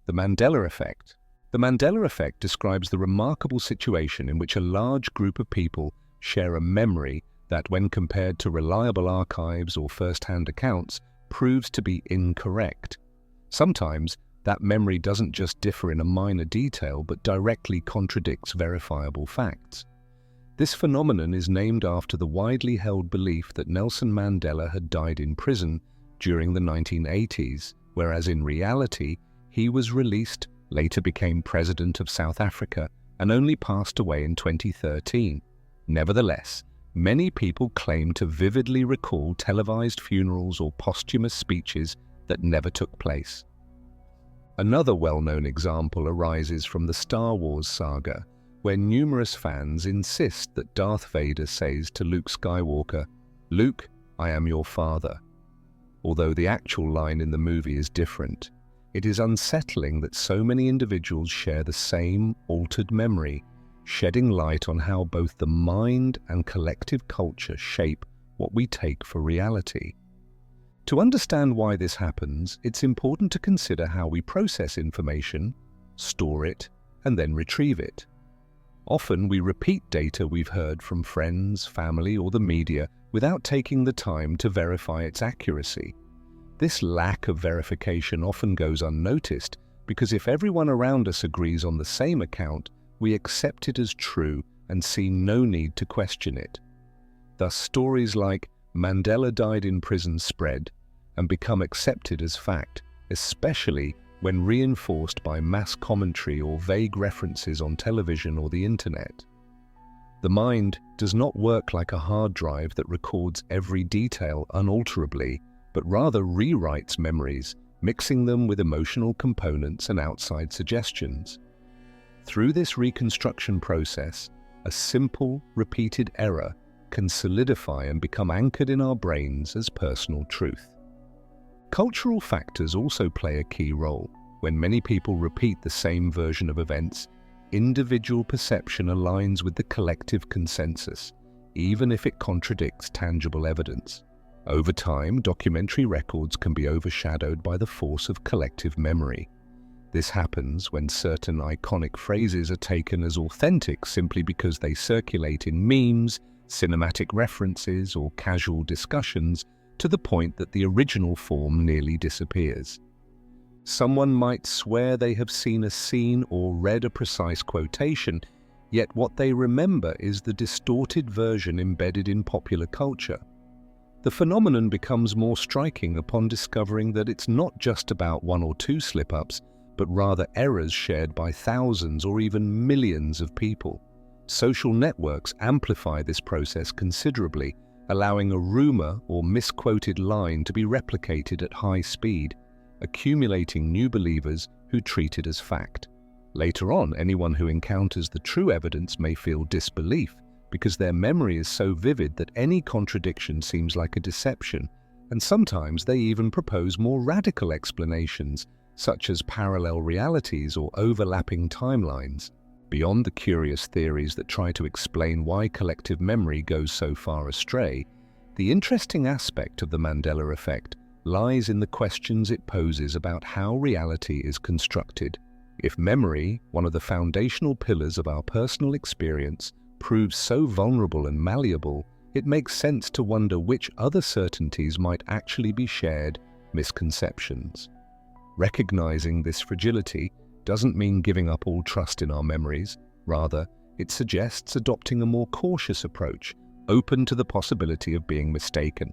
The Mandela-Effekt. The Mandela-Effekt describes the remarkable situation in which a large group of people share a memory that, when compared to reliable archives or first-hand accounts, proves to be incorrect. Sometimes, that memory doesn't just differ in a minor detail, but directly contradicts verifiable facts. This phenomenon is named after the widely held belief that Nelson Mandela had died in prison during the 1980s, whereas in reality, he was released, later became president of South Africa, and only passed away in 2013. Nevertheless, many people claim to vividly recall televised funerals or posthumous speeches that never took place. Another well-known example arises from the Star Wars saga, where numerous fans insist that Darth Vader says to Luke Skywalker, "Luke, I am your father." Although the actual line in the movie is different, it is unsettling that so many individuals share the same altered memory, shedding light on how both the mind and collective culture shape what we take for reality. To understand why this happens, it's important to consider how we process information, store it, and then retrieve it. Often we repeat data we've heard from friends, family, or the media without taking the time to verify its accuracy. This lack of verification often goes unnoticed because if everyone around us agrees on the same account, we accept it as true and see no need to question it. Thus, stories like Mandela died in prison spread and become accepted as fact, especially when reinforced by mass commentary or vague references on television or the internet. The mind does not work like a hard drive that records every detail unalterably, but rather rewrites memories, mixing them with emotional components and outside suggestions. Through this reconstruction process, a simple, repeated error can solidify and become anchored in our brains as personal truth. Cultural factors also play a key role. When many people repeat the same version of events, individual perception aligns with the collective consensus, even if it contradicts tangible evidence. Over time, documentary records can be overshadowed by the force of collective memory. This happens when certain iconic phrases are taken as authentic simply because they circulate in memes, cinematic references, or casual discussions, to the point that the original form nearly disappears. Someone might swear they have seen a scene or read a precise quotation, yet what they remember is the distorted version embedded in popular culture. The phenomenon becomes more striking upon discovering that it's not just about one or two slip-ups, but rather errors shared by thousands or even millions of people. Social networks amplify this process considerably, allowing a rumor or misquoted line to be replicated at high speed, accumulating new believers who treat it as fact. Later on, anyone who encounters the true evidence may feel disbelief because their memory is so vivid that any contradiction seems like a deception, and sometimes they even propose more radical explanations, such as parallel realities or overlapping timelines. Beyond the curious theories that try to explain why collective memory goes so far astray, the interesting aspect of the Mandela effect lies in the questions it poses about how reality is constructed. If memory, one of the foundational pillars of our personal experience, proves so vulnerable and malleable, it makes sense to wonder which other certainties might actually be shared misconceptions. Recognizing this fragility doesn't mean giving up all trust in our memories. Rather, it suggests adopting a more cautious approach, open to the possibility of being mistaken.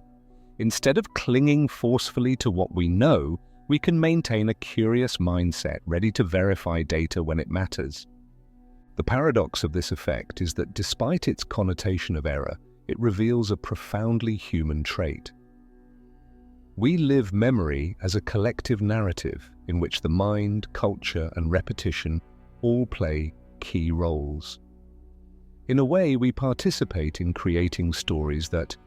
Instead of clinging forcefully to what we know, we can maintain a curious mindset ready to verify data when it matters. The paradox of this effect is that despite its connotation of error, it reveals a profoundly human trait. We live memory as a collective narrative in which the mind, culture, and repetition all play key roles. In a way, we participate in creating stories that,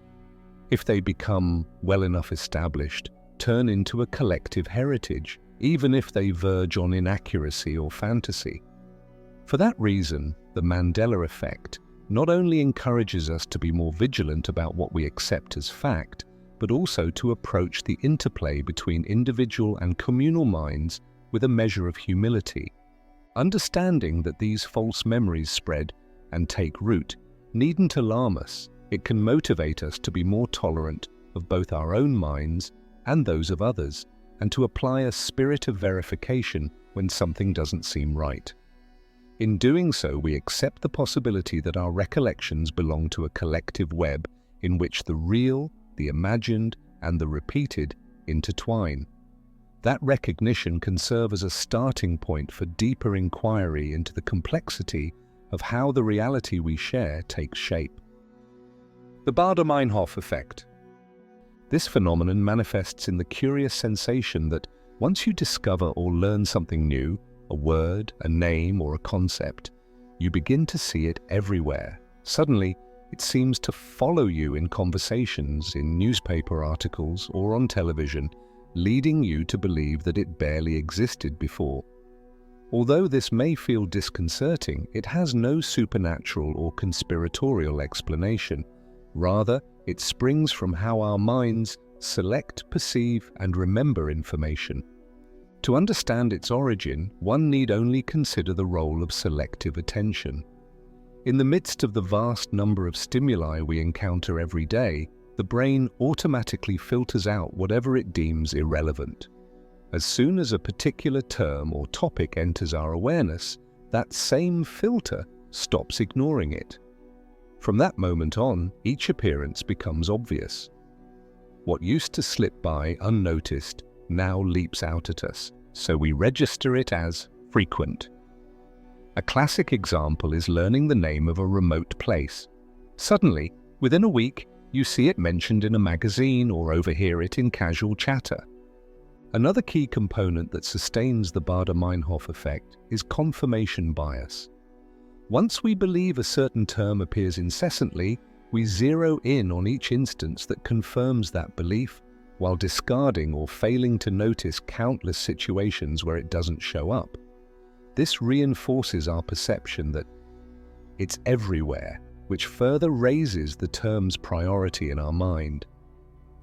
if they become well enough established, turn into a collective heritage, even if they verge on inaccuracy or fantasy. For that reason, the Mandela effect not only encourages us to be more vigilant about what we accept as fact, but also to approach the interplay between individual and communal minds with a measure of humility. Understanding that these false memories spread and take root needn't alarm us. It can motivate us to be more tolerant of both our own minds and those of others, and to apply a spirit of verification when something doesn't seem right. In doing so, we accept the possibility that our recollections belong to a collective web in which the real, the imagined, and the repeated intertwine. That recognition can serve as a starting point for deeper inquiry into the complexity of how the reality we share takes shape. The Baader-Meinhof-Effekt. This phenomenon manifests in the curious sensation that once you discover or learn something new, a word, a name, or a concept, you begin to see it everywhere. Suddenly, it seems to follow you in conversations, in newspaper articles, or on television, leading you to believe that it barely existed before. Although this may feel disconcerting, it has no supernatural or conspiratorial explanation. Rather, it springs from how our minds select, perceive, and remember information. To understand its origin, one need only consider the role of selective attention. In the midst of the vast number of stimuli we encounter every day, the brain automatically filters out whatever it deems irrelevant. As soon as a particular term or topic enters our awareness, that same filter stops ignoring it. From that moment on, each appearance becomes obvious. What used to slip by unnoticed now leaps out at us, so we register it as frequent. A classic example is learning the name of a remote place. Suddenly, within a week, you see it mentioned in a magazine or overhear it in casual chatter. Another key component that sustains the Baader-Meinhof effect is confirmation bias. Once we believe a certain term appears incessantly, we zero in on each instance that confirms that belief, while discarding or failing to notice countless situations where it doesn't show up. This reinforces our perception that it's everywhere, which further raises the term's priority in our mind.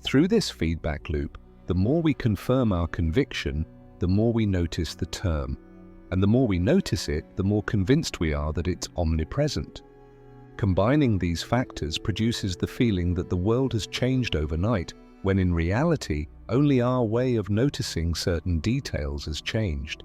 Through this feedback loop, the more we confirm our conviction, the more we notice the term. And the more we notice it, the more convinced we are that it's omnipresent. Combining these factors produces the feeling that the world has changed overnight, when in reality, only our way of noticing certain details has changed.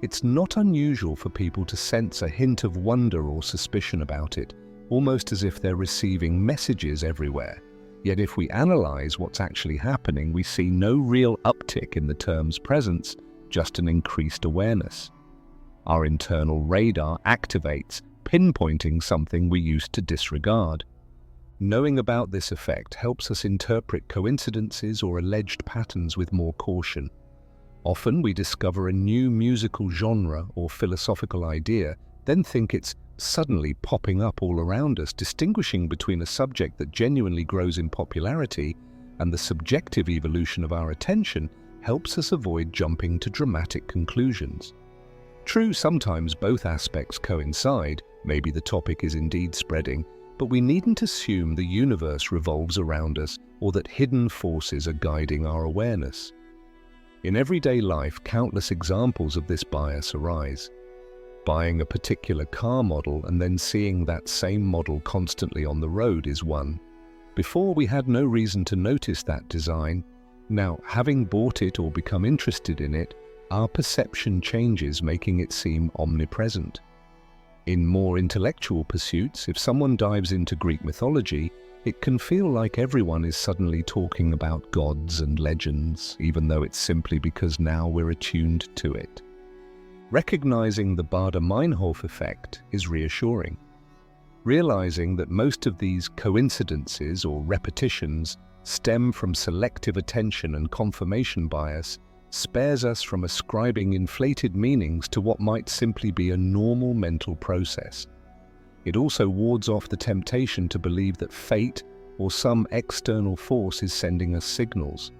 It's not unusual for people to sense a hint of wonder or suspicion about it, almost as if they're receiving messages everywhere. Yet if we analyze what's actually happening, we see no real uptick in the term's presence, just an increased awareness. Our internal radar activates, pinpointing something we used to disregard. Knowing about this effect helps us interpret coincidences or alleged patterns with more caution. Often we discover a new musical genre or philosophical idea, then think it's suddenly popping up all around us, distinguishing between a subject that genuinely grows in popularity and the subjective evolution of our attention helps us avoid jumping to dramatic conclusions. True, sometimes both aspects coincide, maybe the topic is indeed spreading, but we needn't assume the universe revolves around us or that hidden forces are guiding our awareness. In everyday life, countless examples of this bias arise. Buying a particular car model and then seeing that same model constantly on the road is one. Before, we had no reason to notice that design. Now, having bought it or become interested in it, our perception changes, making it seem omnipresent. In more intellectual pursuits, if someone dives into Greek mythology, it can feel like everyone is suddenly talking about gods and legends, even though it's simply because now we're attuned to it. Recognizing the Baader-Meinhof effect is reassuring. Realizing that most of these coincidences or repetitions stem from selective attention and confirmation bias spares us from ascribing inflated meanings to what might simply be a normal mental process. It also wards off the temptation to believe that fate or some external force is sending us signals.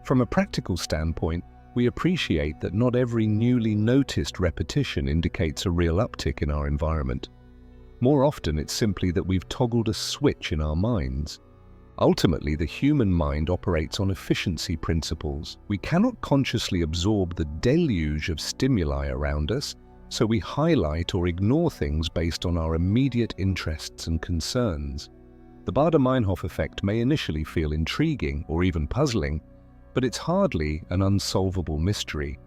From a practical standpoint, we appreciate that not every newly noticed repetition indicates a real uptick in our environment. More often, it's simply that we've toggled a switch in our minds. Ultimately, the human mind operates on efficiency principles. We cannot consciously absorb the deluge of stimuli around us, so we highlight or ignore things based on our immediate interests and concerns. The Baader-Meinhof-Effekt may initially feel intriguing or even puzzling, but it's hardly an unsolvable mystery.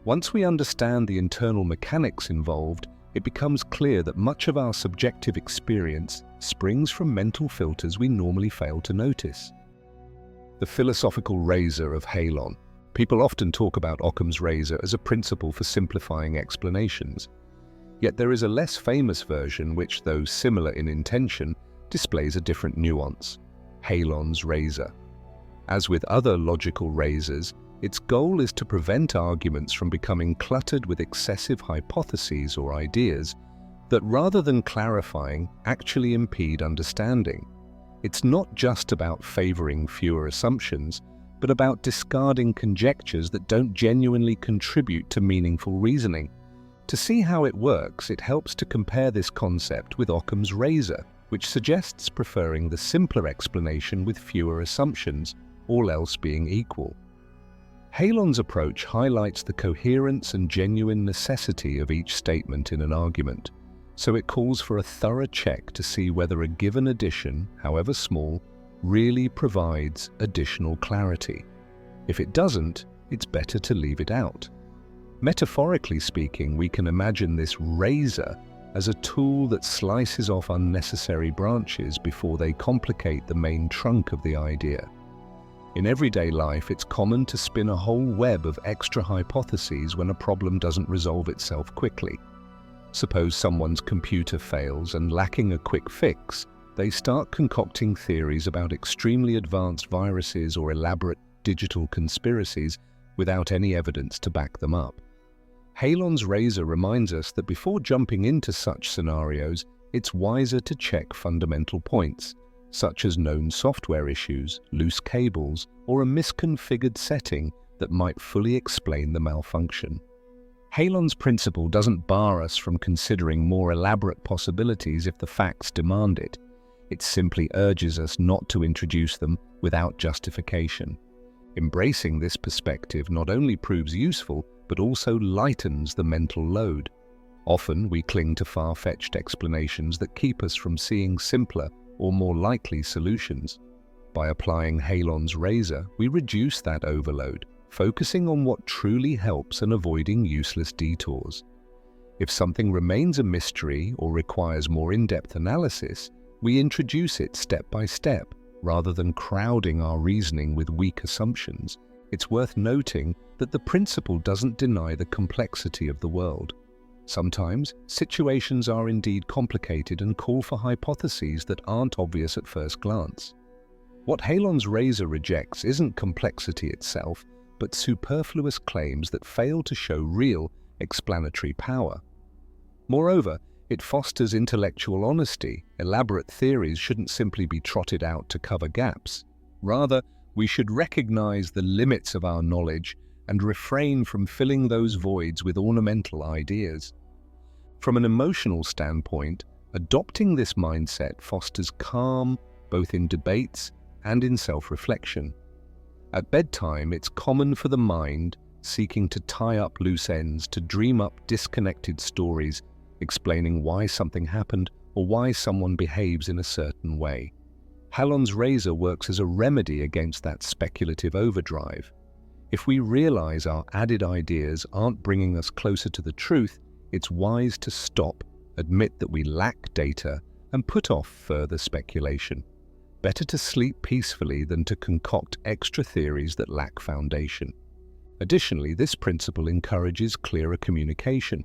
Once we understand the internal mechanics involved, it becomes clear that much of our subjective experience springs from mental filters we normally fail to notice. The philosophical razor of Halón. People often talk about Occam's razor as a principle for simplifying explanations. Yet there is a less famous version which, though similar in intention, displays a different nuance: Halón's razor. As with other logical razors, its goal is to prevent arguments from becoming cluttered with excessive hypotheses or ideas that, rather than clarifying, actually impede understanding. It's not just about favoring fewer assumptions, but about discarding conjectures that don't genuinely contribute to meaningful reasoning. To see how it works, it helps to compare this concept with Occam's razor, which suggests preferring the simpler explanation with fewer assumptions, all else being equal. Halón's approach highlights the coherence and genuine necessity of each statement in an argument, so it calls for a thorough check to see whether a given addition, however small, really provides additional clarity. If it doesn't, it's better to leave it out. Metaphorically speaking, we can imagine this razor as a tool that slices off unnecessary branches before they complicate the main trunk of the idea. In everyday life, it's common to spin a whole web of extra hypotheses when a problem doesn't resolve itself quickly. Suppose someone's computer fails, and lacking a quick fix, they start concocting theories about extremely advanced viruses or elaborate digital conspiracies without any evidence to back them up. Halón's razor reminds us that before jumping into such scenarios, it's wiser to check fundamental points, such as known software issues, loose cables, or a misconfigured setting that might fully explain the malfunction. Halón's principle doesn't bar us from considering more elaborate possibilities if the facts demand it. It simply urges us not to introduce them without justification. Embracing this perspective not only proves useful, but also lightens the mental load. Often we cling to far-fetched explanations that keep us from seeing simpler or more likely solutions. By applying Halón's razor, we reduce that overload, focusing on what truly helps and avoiding useless detours. If something remains a mystery or requires more in-depth analysis, we introduce it step by step, rather than crowding our reasoning with weak assumptions. It's worth noting that the principle doesn't deny the complexity of the world. Sometimes, situations are indeed complicated and call for hypotheses that aren't obvious at first glance. What Halón's razor rejects isn't complexity itself, but superfluous claims that fail to show real explanatory power. Moreover, it fosters intellectual honesty. Elaborate theories shouldn't simply be trotted out to cover gaps. Rather, we should recognize the limits of our knowledge and refrain from filling those voids with ornamental ideas. From an emotional standpoint, adopting this mindset fosters calm, both in debates and in self-reflection. At bedtime, it's common for the mind, seeking to tie up loose ends, to dream up disconnected stories, explaining why something happened or why someone behaves in a certain way. Halón's razor works as a remedy against that speculative overdrive. If we realize our added ideas aren't bringing us closer to the truth, it's wise to stop, admit that we lack data, and put off further speculation. Better to sleep peacefully than to concoct extra theories that lack foundation. Additionally, this principle encourages clearer communication.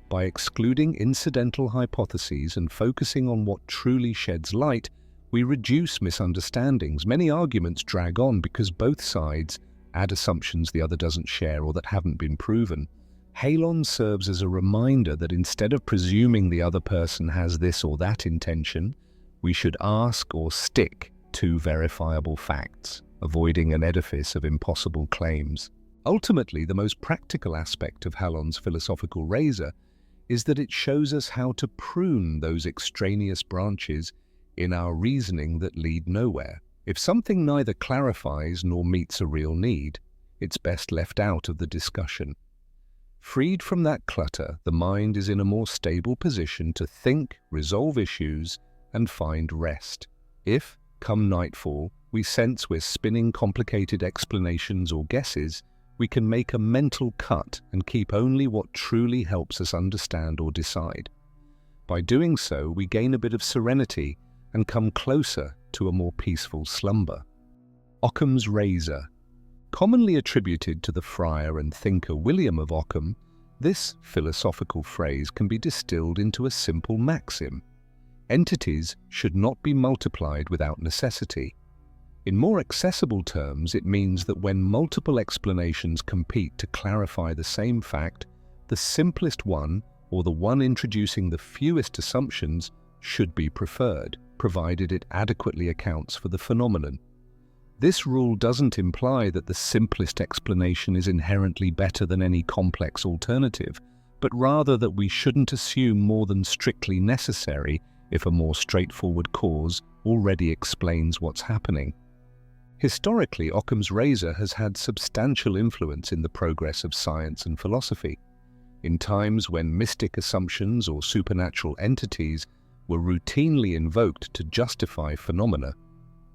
By excluding incidental hypotheses and focusing on what truly sheds light, we reduce misunderstandings. Many arguments drag on because both sides add assumptions the other doesn't share or that haven't been proven. Halón serves as a reminder that instead of presuming the other person has this or that intention, we should ask or stick to verifiable facts, avoiding an edifice of impossible claims. Ultimately, the most practical aspect of Halón's philosophical razor is that it shows us how to prune those extraneous branches in our reasoning that lead nowhere. If something neither clarifies nor meets a real need, it's best left out of the discussion. Freed from that clutter, the mind is in a more stable position to think, resolve issues, and find rest. If, come nightfall, we sense we're spinning complicated explanations or guesses, we can make a mental cut and keep only what truly helps us understand or decide. By doing so, we gain a bit of serenity and come closer to a more peaceful slumber. Occam's razor. Commonly attributed to the friar and thinker William of Occam, this philosophical phrase can be distilled into a simple maxim: entities should not be multiplied without necessity. In more accessible terms, it means that when multiple explanations compete to clarify the same fact, the simplest one, or the one introducing the fewest assumptions, should be preferred, provided it adequately accounts for the phenomenon. This rule doesn't imply that the simplest explanation is inherently better than any complex alternative, but rather that we shouldn't assume more than strictly necessary if a more straightforward cause already explains what's happening. Historically, Occam's razor has had substantial influence in the progress of science and philosophy. In times when mystic assumptions or supernatural entities were routinely invoked to justify phenomena,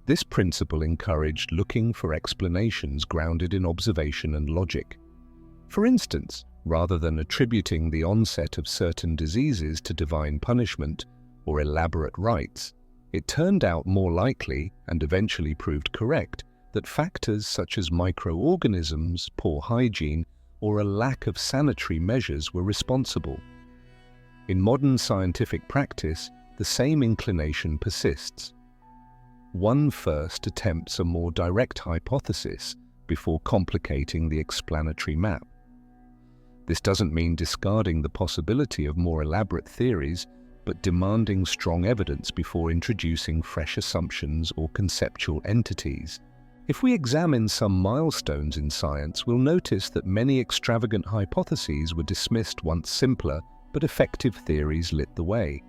this principle encouraged looking for explanations grounded in observation and logic. For instance, rather than attributing the onset of certain diseases to divine punishment or elaborate rites, it turned out more likely, and eventually proved correct, that factors such as microorganisms, poor hygiene, or a lack of sanitary measures were responsible. In modern scientific practice, the same inclination persists. One first attempts a more direct hypothesis before complicating the explanatory map. This doesn't mean discarding the possibility of more elaborate theories, but demanding strong evidence before introducing fresh assumptions or conceptual entities. If we examine some milestones in science, we'll notice that many extravagant hypotheses were dismissed once simpler but effective theories lit the way.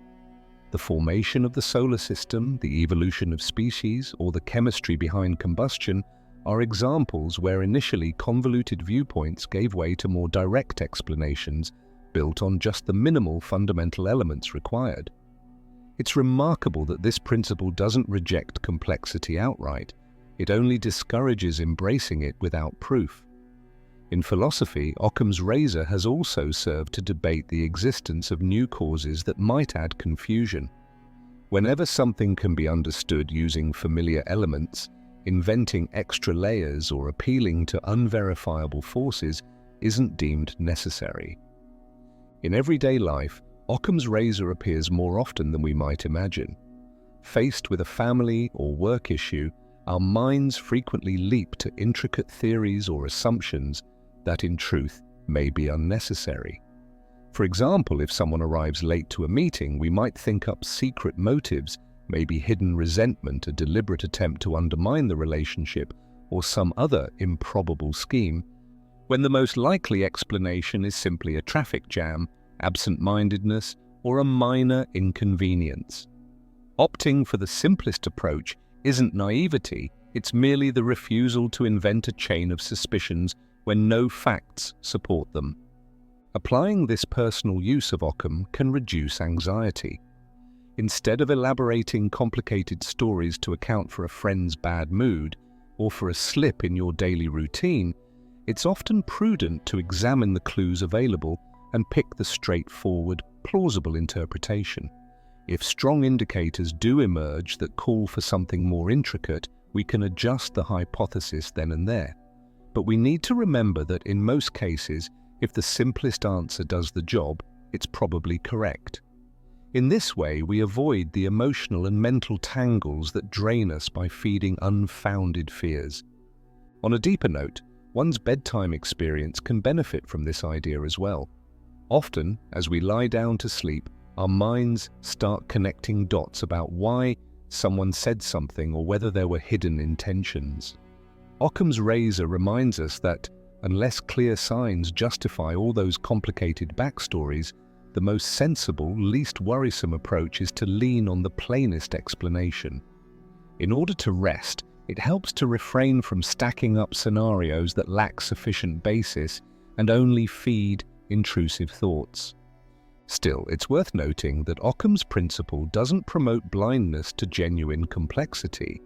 The formation of the solar system, the evolution of species, or the chemistry behind combustion are examples where initially convoluted viewpoints gave way to more direct explanations built on just the minimal fundamental elements required. It's remarkable that this principle doesn't reject complexity outright. It only discourages embracing it without proof. In philosophy, Occam's razor has also served to debate the existence of new causes that might add confusion. Whenever something can be understood using familiar elements, inventing extra layers or appealing to unverifiable forces isn't deemed necessary. In everyday life, Occam's razor appears more often than we might imagine. Faced with a family or work issue, our minds frequently leap to intricate theories or assumptions that in truth may be unnecessary. For example, if someone arrives late to a meeting, we might think up secret motives, maybe hidden resentment, a deliberate attempt to undermine the relationship, or some other improbable scheme, when the most likely explanation is simply a traffic jam, absent-mindedness, or a minor inconvenience. Opting for the simplest approach isn't naivety, it's merely the refusal to invent a chain of suspicions when no facts support them. Applying this personal use of Occam can reduce anxiety. Instead of elaborating complicated stories to account for a friend's bad mood or for a slip in your daily routine, it's often prudent to examine the clues available and pick the straightforward, plausible interpretation. If strong indicators do emerge that call for something more intricate, we can adjust the hypothesis then and there. But we need to remember that in most cases, if the simplest answer does the job, it's probably correct. In this way, we avoid the emotional and mental tangles that drain us by feeding unfounded fears. On a deeper note, one's bedtime experience can benefit from this idea as well. Often, as we lie down to sleep, our minds start connecting dots about why someone said something or whether there were hidden intentions. Occam's razor reminds us that, unless clear signs justify all those complicated backstories, the most sensible, least worrisome approach is to lean on the plainest explanation. In order to rest, It helps to refrain from stacking up scenarios that lack sufficient basis and only feed intrusive thoughts. Still, it's worth noting that Occam's principle doesn't promote blindness to genuine complexity.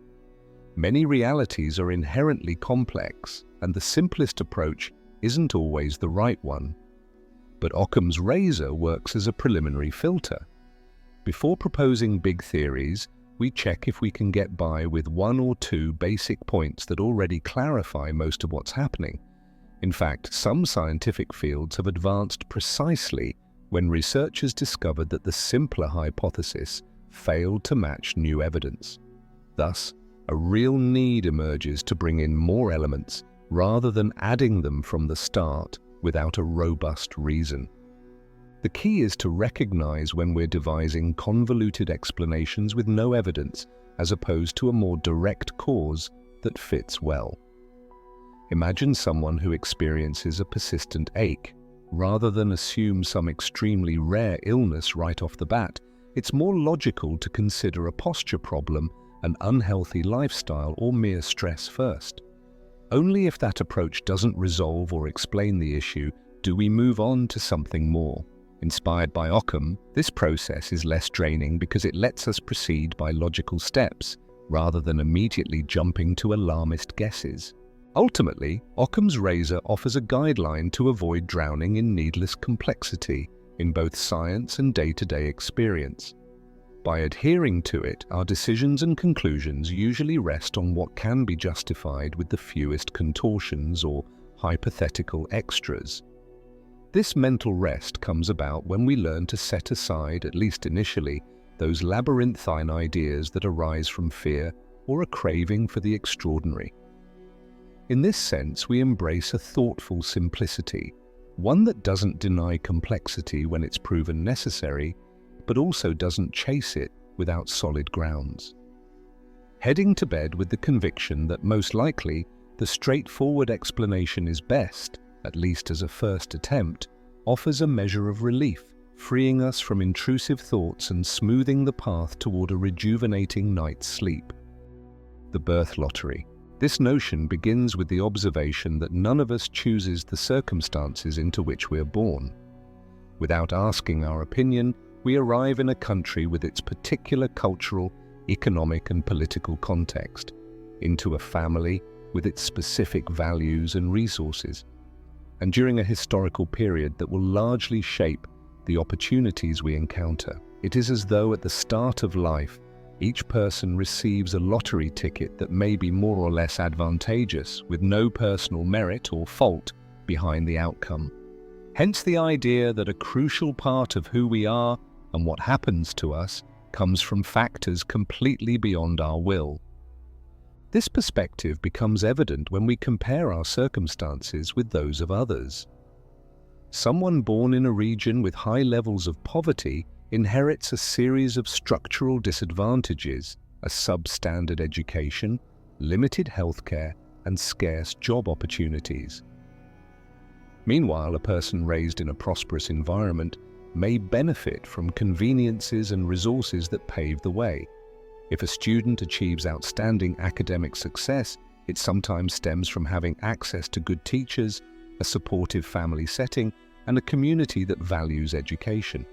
Many realities are inherently complex, and the simplest approach isn't always the right one. But Occam's razor works as a preliminary filter. Before proposing big theories, we check if we can get by with one or two basic points that already clarify most of what's happening. In fact, some scientific fields have advanced precisely when researchers discovered that the simpler hypothesis failed to match new evidence. Thus, a real need emerges to bring in more elements rather than adding them from the start without a robust reason. The key is to recognize when we're devising convoluted explanations with no evidence, as opposed to a more direct cause that fits well. Imagine someone who experiences a persistent ache. Rather than assume some extremely rare illness right off the bat, it's more logical to consider a posture problem, an unhealthy lifestyle, or mere stress first. Only if that approach doesn't resolve or explain the issue do we move on to something more. Inspired by Occam, this process is less draining because it lets us proceed by logical steps, rather than immediately jumping to alarmist guesses. Ultimately, Occam's razor offers a guideline to avoid drowning in needless complexity in both science and day-to-day experience. By adhering to it, our decisions and conclusions usually rest on what can be justified with the fewest contortions or hypothetical extras. This mental rest comes about when we learn to set aside, at least initially, those labyrinthine ideas that arise from fear or a craving for the extraordinary. In this sense, we embrace a thoughtful simplicity, one that doesn't deny complexity when it's proven necessary, but also doesn't chase it without solid grounds. Heading to bed with the conviction that most likely the straightforward explanation is best, at least as a first attempt, offers a measure of relief, freeing us from intrusive thoughts and smoothing the path toward a rejuvenating night's sleep. The birth lottery. This notion begins with the observation that none of us chooses the circumstances into which we are born. Without asking our opinion, we arrive in a country with its particular cultural, economic, and political context, into a family with its specific values and resources, and during a historical period that will largely shape the opportunities we encounter. It is as though at the start of life, each person receives a lottery ticket that may be more or less advantageous, with no personal merit or fault behind the outcome. Hence the idea that a crucial part of who we are and what happens to us comes from factors completely beyond our will. This perspective becomes evident when we compare our circumstances with those of others. Someone born in a region with high levels of poverty inherits a series of structural disadvantages, a substandard education, limited healthcare, and scarce job opportunities. Meanwhile, a person raised in a prosperous environment may benefit from conveniences and resources that pave the way. If a student achieves outstanding academic success, it sometimes stems from having access to good teachers, a supportive family setting, and a community that values education.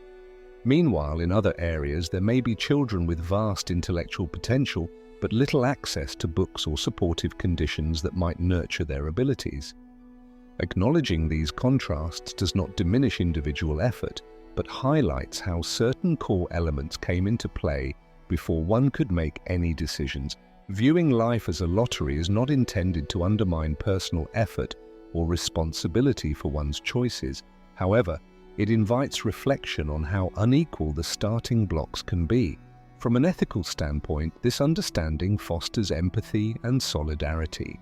Meanwhile, in other areas, there may be children with vast intellectual potential, but little access to books or supportive conditions that might nurture their abilities. Acknowledging these contrasts does not diminish individual effort, but highlights how certain core elements came into play before one could make any decisions. Viewing life as a lottery is not intended to undermine personal effort or responsibility for one's choices. However, it invites reflection on how unequal the starting blocks can be. From an ethical standpoint, this understanding fosters empathy and solidarity.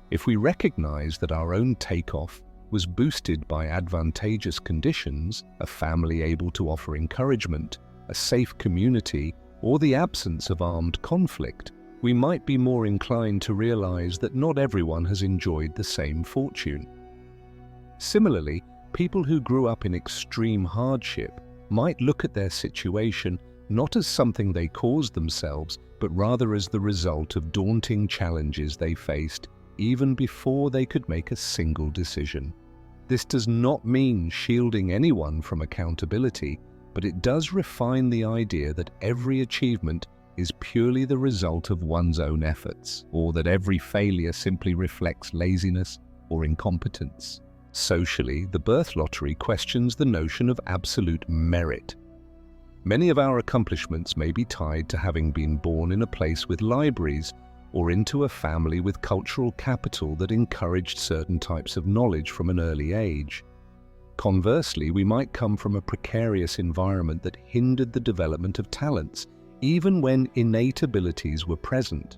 If we recognize that our own takeoff was boosted by advantageous conditions, a family able to offer encouragement, a safe community, or the absence of armed conflict, we might be more inclined to realize that not everyone has enjoyed the same fortune. Similarly, people who grew up in extreme hardship might look at their situation not as something they caused themselves, but rather as the result of daunting challenges they faced even before they could make a single decision. This does not mean shielding anyone from accountability, but it does refine the idea that every achievement is purely the result of one's own efforts, or that every failure simply reflects laziness or incompetence. Socially, the birth lottery questions the notion of absolute merit. Many of our accomplishments may be tied to having been born in a place with libraries or into a family with cultural capital that encouraged certain types of knowledge from an early age. Conversely, we might come from a precarious environment that hindered the development of talents, even when innate abilities were present.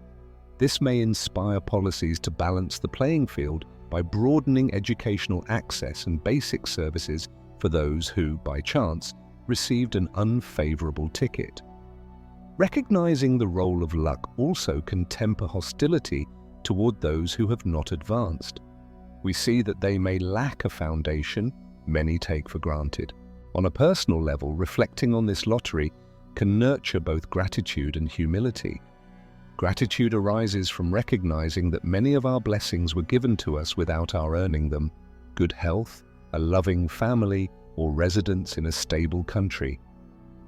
This may inspire policies to balance the playing field by broadening educational access and basic services for those who, by chance, received an unfavorable ticket. Recognizing the role of luck also can temper hostility toward those who have not advanced. We see that they may lack a foundation many take for granted. On a personal level, reflecting on this lottery can nurture both gratitude and humility. Gratitude arises from recognizing that many of our blessings were given to us without our earning them: good health, a loving family, or residence in a stable country.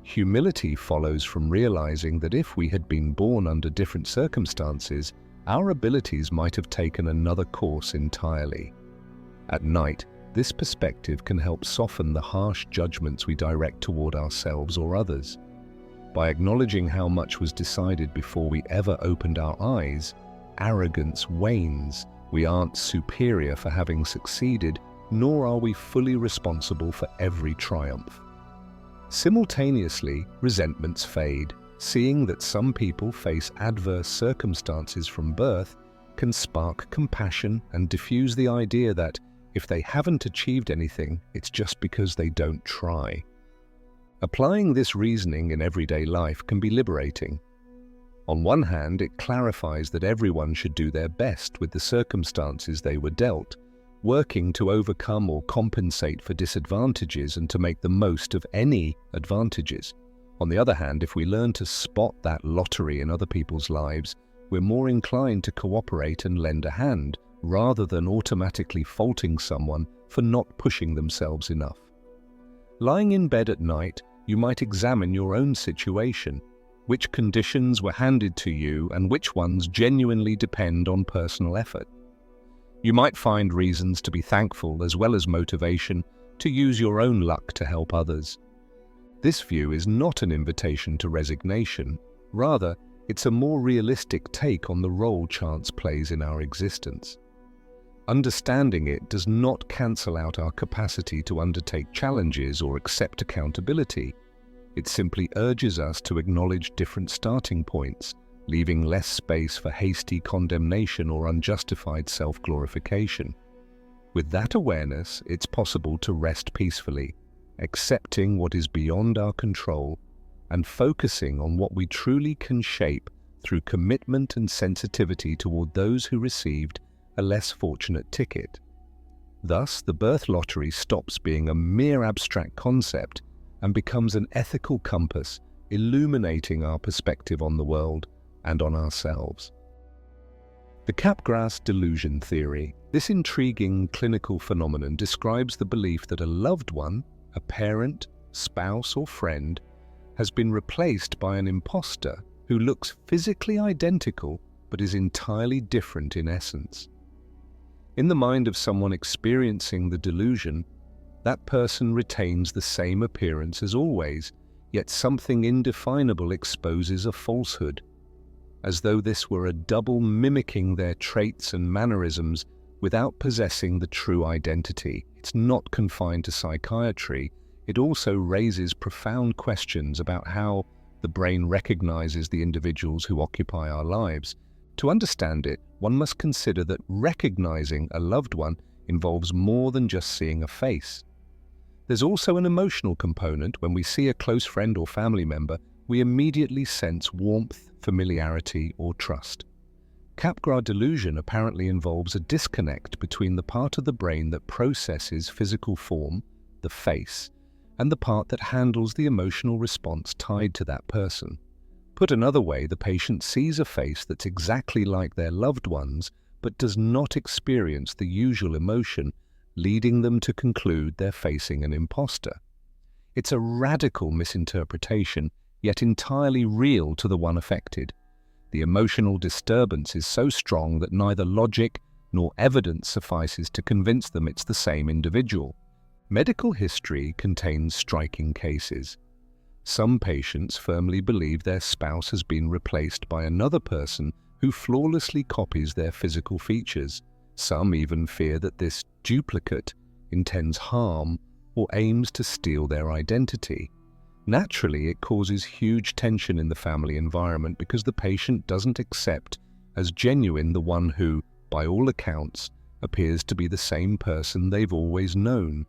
Humility follows from realizing that if we had been born under different circumstances, our abilities might have taken another course entirely. At night, this perspective can help soften the harsh judgments we direct toward ourselves or others. By acknowledging how much was decided before we ever opened our eyes, arrogance wanes. We aren't superior for having succeeded, nor are we fully responsible for every triumph. Simultaneously, resentments fade. Seeing that some people face adverse circumstances from birth can spark compassion and diffuse the idea that if they haven't achieved anything, it's just because they don't try. Applying this reasoning in everyday life can be liberating. On one hand, it clarifies that everyone should do their best with the circumstances they were dealt, working to overcome or compensate for disadvantages and to make the most of any advantages. On the other hand, if we learn to spot that lottery in other people's lives, we're more inclined to cooperate and lend a hand, rather than automatically faulting someone for not pushing themselves enough. Lying in bed at night, you might examine your own situation. Which conditions were handed to you and which ones genuinely depend on personal effort? You might find reasons to be thankful as well as motivation to use your own luck to help others. This view is not an invitation to resignation. Rather, it's a more realistic take on the role chance plays in our existence. Understanding it does not cancel out our capacity to undertake challenges or accept accountability. It simply urges us to acknowledge different starting points, leaving less space for hasty condemnation or unjustified self-glorification. With that awareness, it's possible to rest peacefully, accepting what is beyond our control and focusing on what we truly can shape through commitment and sensitivity toward those who received a less fortunate ticket. Thus, the birth lottery stops being a mere abstract concept and becomes an ethical compass, illuminating our perspective on the world and on ourselves. The Capgras delusion theory. This intriguing clinical phenomenon describes the belief that a loved one, a parent, spouse, or friend, has been replaced by an imposter who looks physically identical but is entirely different in essence. In the mind of someone experiencing the delusion, that person retains the same appearance as always, yet something indefinable exposes a falsehood, as though this were a double mimicking their traits and mannerisms without possessing the true identity. It's not confined to psychiatry. It also raises profound questions about how the brain recognizes the individuals who occupy our lives. To understand it, one must consider that recognizing a loved one involves more than just seeing a face. There's also an emotional component. When we see a close friend or family member, we immediately sense warmth, familiarity, or trust. Capgras delusion apparently involves a disconnect between the part of the brain that processes physical form, the face, and the part that handles the emotional response tied to that person. Put another way, the patient sees a face that's exactly like their loved one's, but does not experience the usual emotion, leading them to conclude they're facing an imposter. It's a radical misinterpretation, yet entirely real to the one affected. The emotional disturbance is so strong that neither logic nor evidence suffices to convince them it's the same individual. Medical history contains striking cases. Some patients firmly believe their spouse has been replaced by another person who flawlessly copies their physical features. Some even fear that this duplicate intends harm or aims to steal their identity. Naturally, it causes huge tension in the family environment because the patient doesn't accept as genuine the one who, by all accounts, appears to be the same person they've always known.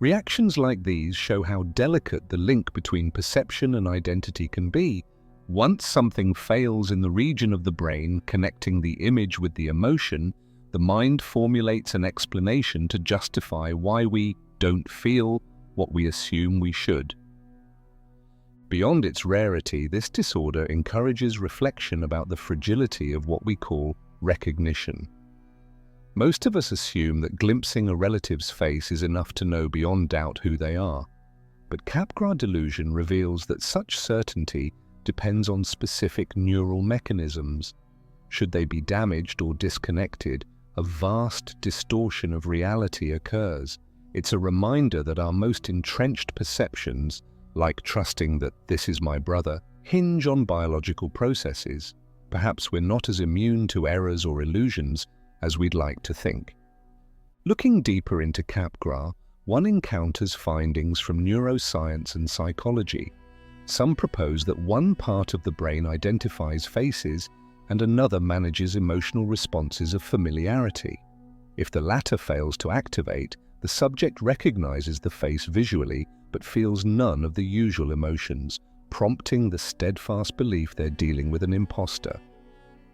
Reactions like these show how delicate the link between perception and identity can be. Once something fails in the region of the brain connecting the image with the emotion, the mind formulates an explanation to justify why we don't feel what we assume we should. Beyond its rarity, this disorder encourages reflection about the fragility of what we call recognition. Most of us assume that glimpsing a relative's face is enough to know beyond doubt who they are. But Capgras delusion reveals that such certainty depends on specific neural mechanisms. Should they be damaged or disconnected, a vast distortion of reality occurs. It's a reminder that our most entrenched perceptions, like trusting that this is my brother, hinge on biological processes. Perhaps we're not as immune to errors or illusions as we'd like to think. Looking deeper into Capgras, one encounters findings from neuroscience and psychology. Some propose that one part of the brain identifies faces and another manages emotional responses of familiarity. If the latter fails to activate, the subject recognizes the face visually but feels none of the usual emotions, prompting the steadfast belief they're dealing with an imposter.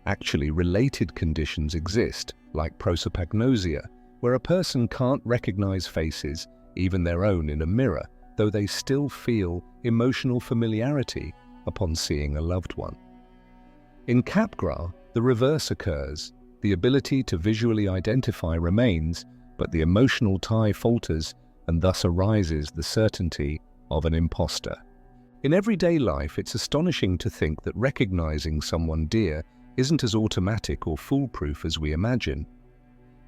Actually, related conditions exist, like prosopagnosia, where a person can't recognize faces, even their own, in a mirror, though they still feel emotional familiarity upon seeing a loved one. In Capgras, the reverse occurs. The ability to visually identify remains, but the emotional tie falters, and thus arises the certainty of an imposter. In everyday life, it's astonishing to think that recognizing someone dear isn't as automatic or foolproof as we imagine.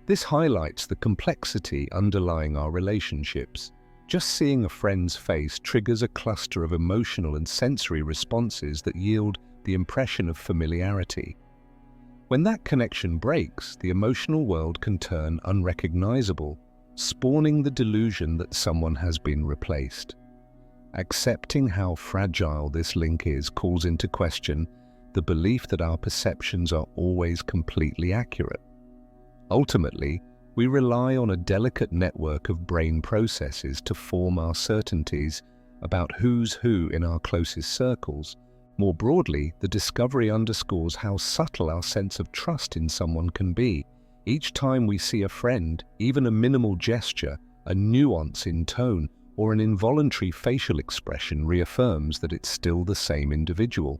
This highlights the complexity underlying our relationships. Just seeing a friend's face triggers a cluster of emotional and sensory responses that yield the impression of familiarity. When that connection breaks, the emotional world can turn unrecognizable, spawning the delusion that someone has been replaced. Accepting how fragile this link is calls into question the belief that our perceptions are always completely accurate. Ultimately, we rely on a delicate network of brain processes to form our certainties about who's who in our closest circles. More broadly, the discovery underscores how subtle our sense of trust in someone can be. Each time we see a friend, even a minimal gesture, a nuance in tone, or an involuntary facial expression reaffirms that it's still the same individual.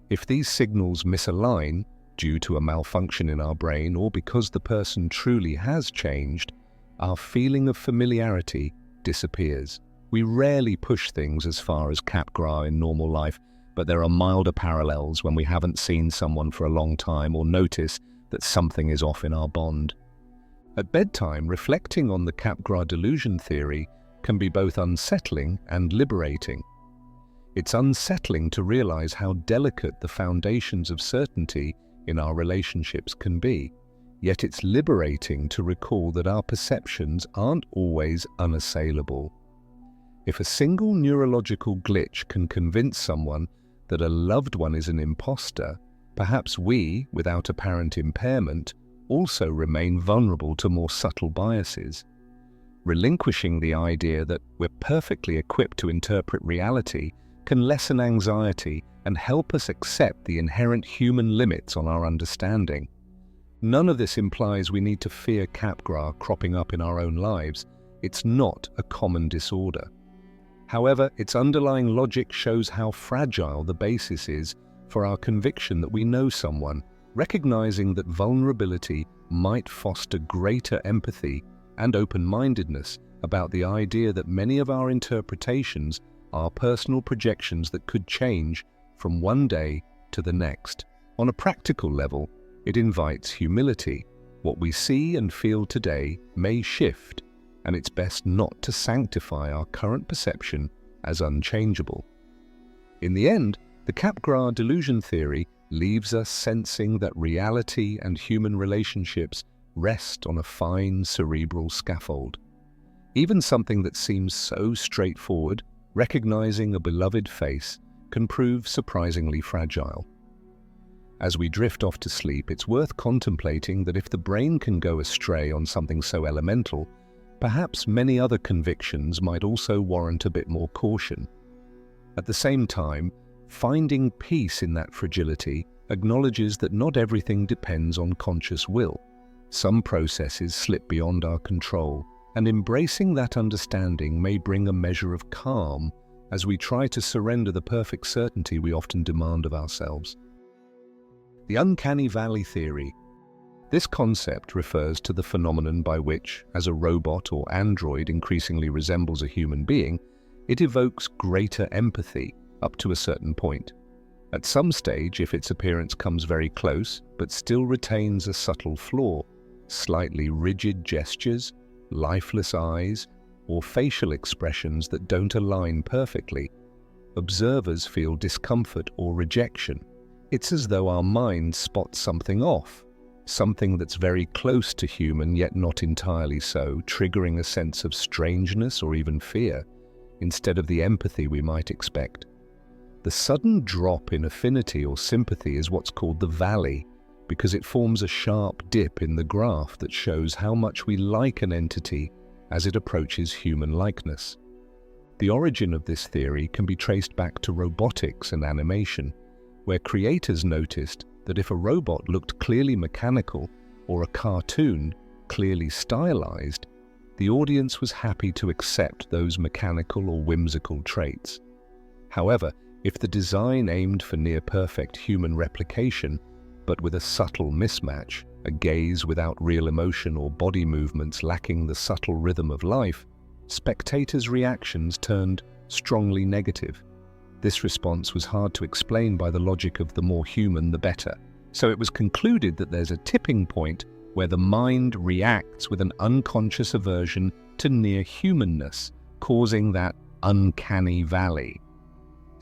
If these signals misalign, due to a malfunction in our brain or because the person truly has changed, our feeling of familiarity disappears. We rarely push things as far as Capgras in normal life, but there are milder parallels when we haven't seen someone for a long time or notice that something is off in our bond. At bedtime, reflecting on the Capgras delusion theory can be both unsettling and liberating. It's unsettling to realize how delicate the foundations of certainty in our relationships can be, yet it's liberating to recall that our perceptions aren't always unassailable. If a single neurological glitch can convince someone that a loved one is an imposter, perhaps we, without apparent impairment, also remain vulnerable to more subtle biases. Relinquishing the idea that we're perfectly equipped to interpret reality can lessen anxiety and help us accept the inherent human limits on our understanding. None of this implies we need to fear Capgras cropping up in our own lives. It's not a common disorder. However, its underlying logic shows how fragile the basis is for our conviction that we know someone, recognizing that vulnerability might foster greater empathy and open-mindedness about the idea that many of our interpretations are personal projections that could change from one day to the next. On a practical level, it invites humility. What we see and feel today may shift, and it's best not to sanctify our current perception as unchangeable. In the end, the Capgras delusion theory leaves us sensing that reality and human relationships rest on a fine cerebral scaffold. Even something that seems so straightforward, recognizing a beloved face, can prove surprisingly fragile. As we drift off to sleep, it's worth contemplating that if the brain can go astray on something so elemental, perhaps many other convictions might also warrant a bit more caution. At the same time, finding peace in that fragility acknowledges that not everything depends on conscious will. Some processes slip beyond our control, and embracing that understanding may bring a measure of calm as we try to surrender the perfect certainty we often demand of ourselves. The uncanny valley theory. This concept refers to the phenomenon by which, as a robot or android increasingly resembles a human being, it evokes greater empathy up to a certain point. At some stage, if its appearance comes very close but still retains a subtle flaw, slightly rigid gestures, lifeless eyes, or facial expressions that don't align perfectly, observers feel discomfort or rejection. It's as though our mind spots something off, something that's very close to human yet not entirely so, triggering a sense of strangeness or even fear, instead of the empathy we might expect. The sudden drop in affinity or sympathy is what's called the valley, because it forms a sharp dip in the graph that shows how much we like an entity as it approaches human likeness. The origin of this theory can be traced back to robotics and animation, where creators noticed that if a robot looked clearly mechanical or a cartoon clearly stylized, the audience was happy to accept those mechanical or whimsical traits. However, if the design aimed for near-perfect human replication, but with a subtle mismatch, a gaze without real emotion or body movements lacking the subtle rhythm of life, spectators' reactions turned strongly negative. This response was hard to explain by the logic of the more human the better, so it was concluded that there's a tipping point where the mind reacts with an unconscious aversion to near-humanness, causing that uncanny valley.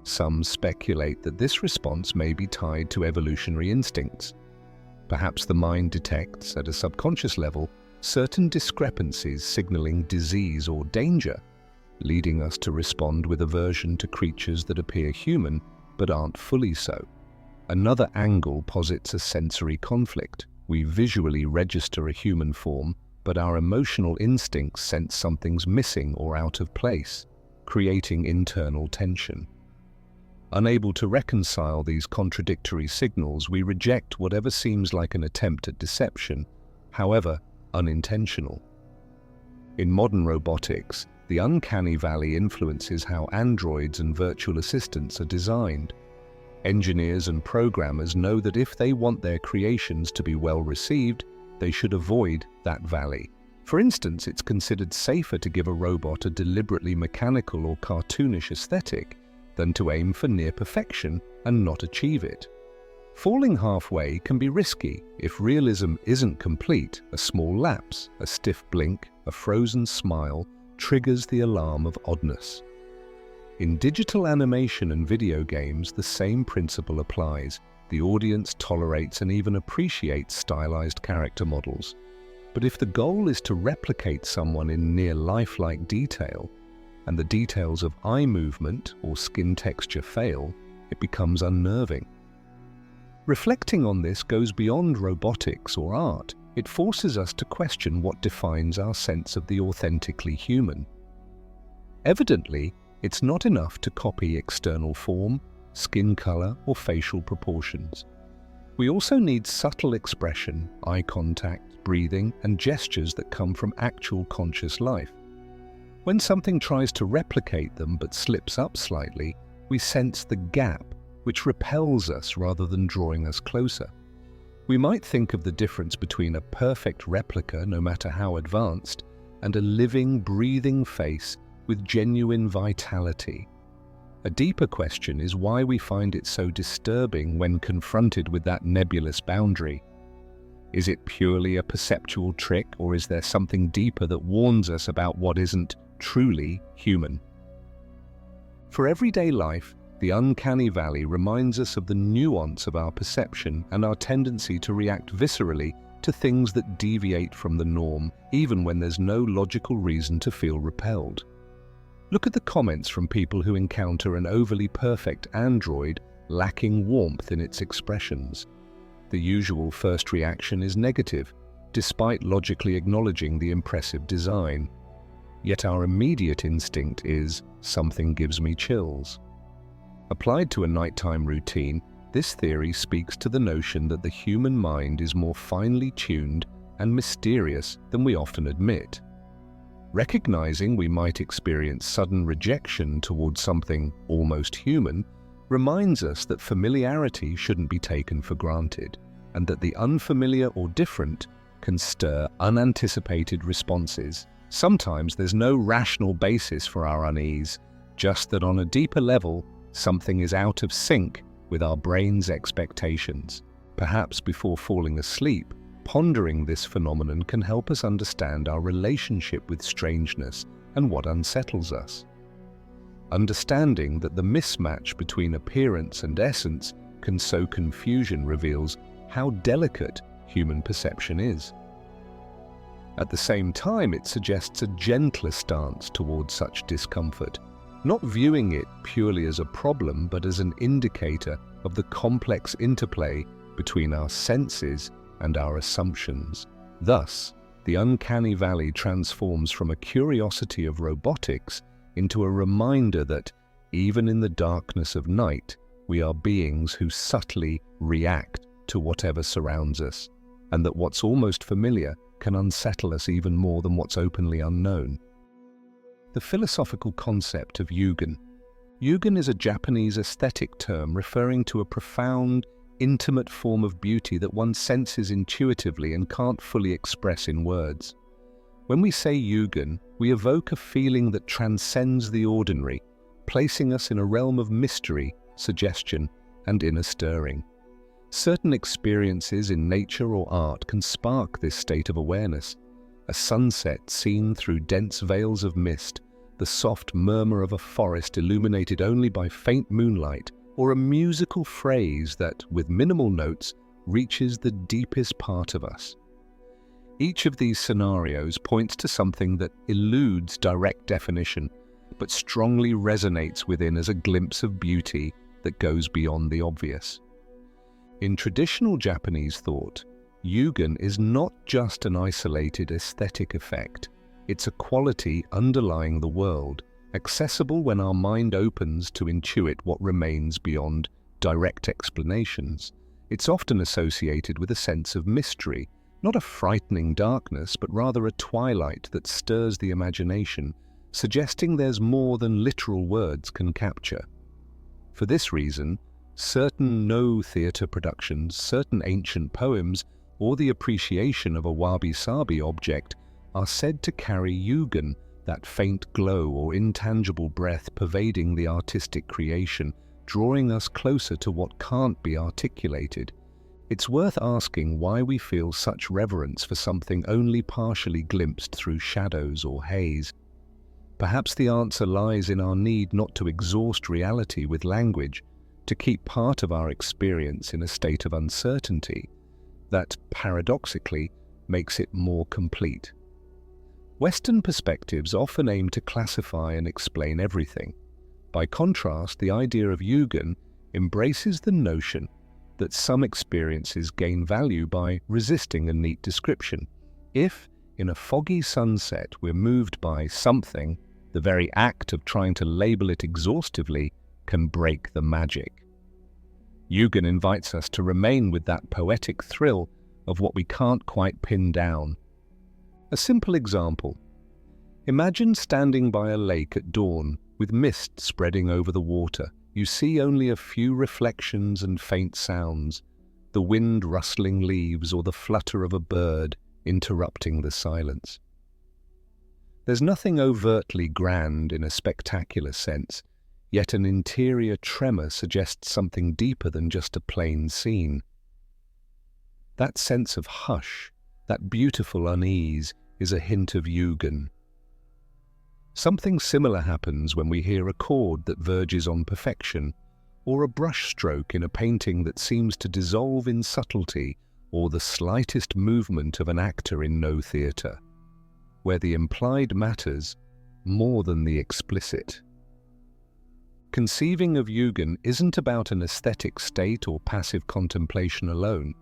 Some speculate that this response may be tied to evolutionary instincts. Perhaps the mind detects, at a subconscious level, certain discrepancies signaling disease or danger, leading us to respond with aversion to creatures that appear human but aren't fully so. Another angle posits a sensory conflict. We visually register a human form, but our emotional instincts sense something's missing or out of place, creating internal tension. Unable to reconcile these contradictory signals, we reject whatever seems like an attempt at deception, however unintentional. In modern robotics, the uncanny valley influences how androids and virtual assistants are designed. Engineers and programmers know that if they want their creations to be well received, they should avoid that valley. For instance, it's considered safer to give a robot a deliberately mechanical or cartoonish aesthetic than to aim for near perfection and not achieve it. Falling halfway can be risky. If realism isn't complete, a small lapse, a stiff blink, a frozen smile triggers the alarm of oddness. In digital animation and video games, the same principle applies. The audience tolerates and even appreciates stylized character models. But if the goal is to replicate someone in near lifelike detail, and the details of eye movement or skin texture fail, it becomes unnerving. Reflecting on this goes beyond robotics or art. It forces us to question what defines our sense of the authentically human. Evidently, it's not enough to copy external form, skin color, or facial proportions. We also need subtle expression, eye contact, breathing, and gestures that come from actual conscious life. When something tries to replicate them but slips up slightly, we sense the gap, which repels us rather than drawing us closer. We might think of the difference between a perfect replica, no matter how advanced, and a living, breathing face with genuine vitality. A deeper question is why we find it so disturbing when confronted with that nebulous boundary. Is it purely a perceptual trick, or is there something deeper that warns us about what isn't truly human? For everyday life, the uncanny valley reminds us of the nuance of our perception and our tendency to react viscerally to things that deviate from the norm, even when there's no logical reason to feel repelled. Look at the comments from people who encounter an overly perfect android lacking warmth in its expressions. The usual first reaction is negative, despite logically acknowledging the impressive design. Yet our immediate instinct is, something gives me chills. Applied to a nighttime routine, this theory speaks to the notion that the human mind is more finely tuned and mysterious than we often admit. Recognizing we might experience sudden rejection towards something almost human reminds us that familiarity shouldn't be taken for granted, and that the unfamiliar or different can stir unanticipated responses. Sometimes there's no rational basis for our unease, just that on a deeper level, something is out of sync with our brain's expectations. Perhaps before falling asleep, pondering this phenomenon can help us understand our relationship with strangeness and what unsettles us. Understanding that the mismatch between appearance and essence can sow confusion reveals how delicate human perception is. At the same time, it suggests a gentler stance towards such discomfort, not viewing it purely as a problem but as an indicator of the complex interplay between our senses and our assumptions. Thus, the uncanny valley transforms from a curiosity of robotics into a reminder that, even in the darkness of night, we are beings who subtly react to whatever surrounds us, and that what's almost familiar can unsettle us even more than what's openly unknown. The philosophical concept of Yūgen. Yūgen is a Japanese aesthetic term referring to a profound, intimate form of beauty that one senses intuitively and can't fully express in words. When we say Yūgen, we evoke a feeling that transcends the ordinary, placing us in a realm of mystery, suggestion, and inner stirring. Certain experiences in nature or art can spark this state of awareness. A sunset seen through dense veils of mist, the soft murmur of a forest illuminated only by faint moonlight, or a musical phrase that, with minimal notes, reaches the deepest part of us. Each of these scenarios points to something that eludes direct definition, but strongly resonates within as a glimpse of beauty that goes beyond the obvious. In traditional Japanese thought, Yūgen is not just an isolated aesthetic effect. It's a quality underlying the world, accessible when our mind opens to intuit what remains beyond direct explanations. It's often associated with a sense of mystery, not a frightening darkness, but rather a twilight that stirs the imagination, suggesting there's more than literal words can capture. For this reason, certain no-theatre productions, certain ancient poems, or the appreciation of a Wabi-Sabi object are said to carry Yūgen, that faint glow or intangible breath pervading the artistic creation, drawing us closer to what can't be articulated. It's worth asking why we feel such reverence for something only partially glimpsed through shadows or haze. Perhaps the answer lies in our need not to exhaust reality with language, to keep part of our experience in a state of uncertainty that, paradoxically, makes it more complete. Western perspectives often aim to classify and explain everything. By contrast, the idea of Yūgen embraces the notion that some experiences gain value by resisting a neat description. If, in a foggy sunset, we're moved by something, the very act of trying to label it exhaustively can break the magic. Yūgen invites us to remain with that poetic thrill of what we can't quite pin down. A simple example. Imagine standing by a lake at dawn, with mist spreading over the water. You see only a few reflections and faint sounds, the wind rustling leaves or the flutter of a bird interrupting the silence. There's nothing overtly grand in a spectacular sense, yet an interior tremor suggests something deeper than just a plain scene. That sense of hush, that beautiful unease, is a hint of Yūgen. Something similar happens when we hear a chord that verges on perfection, or a brushstroke in a painting that seems to dissolve in subtlety, or the slightest movement of an actor in no theatre, where the implied matters more than the explicit. Conceiving of Yūgen isn't about an aesthetic state or passive contemplation alone.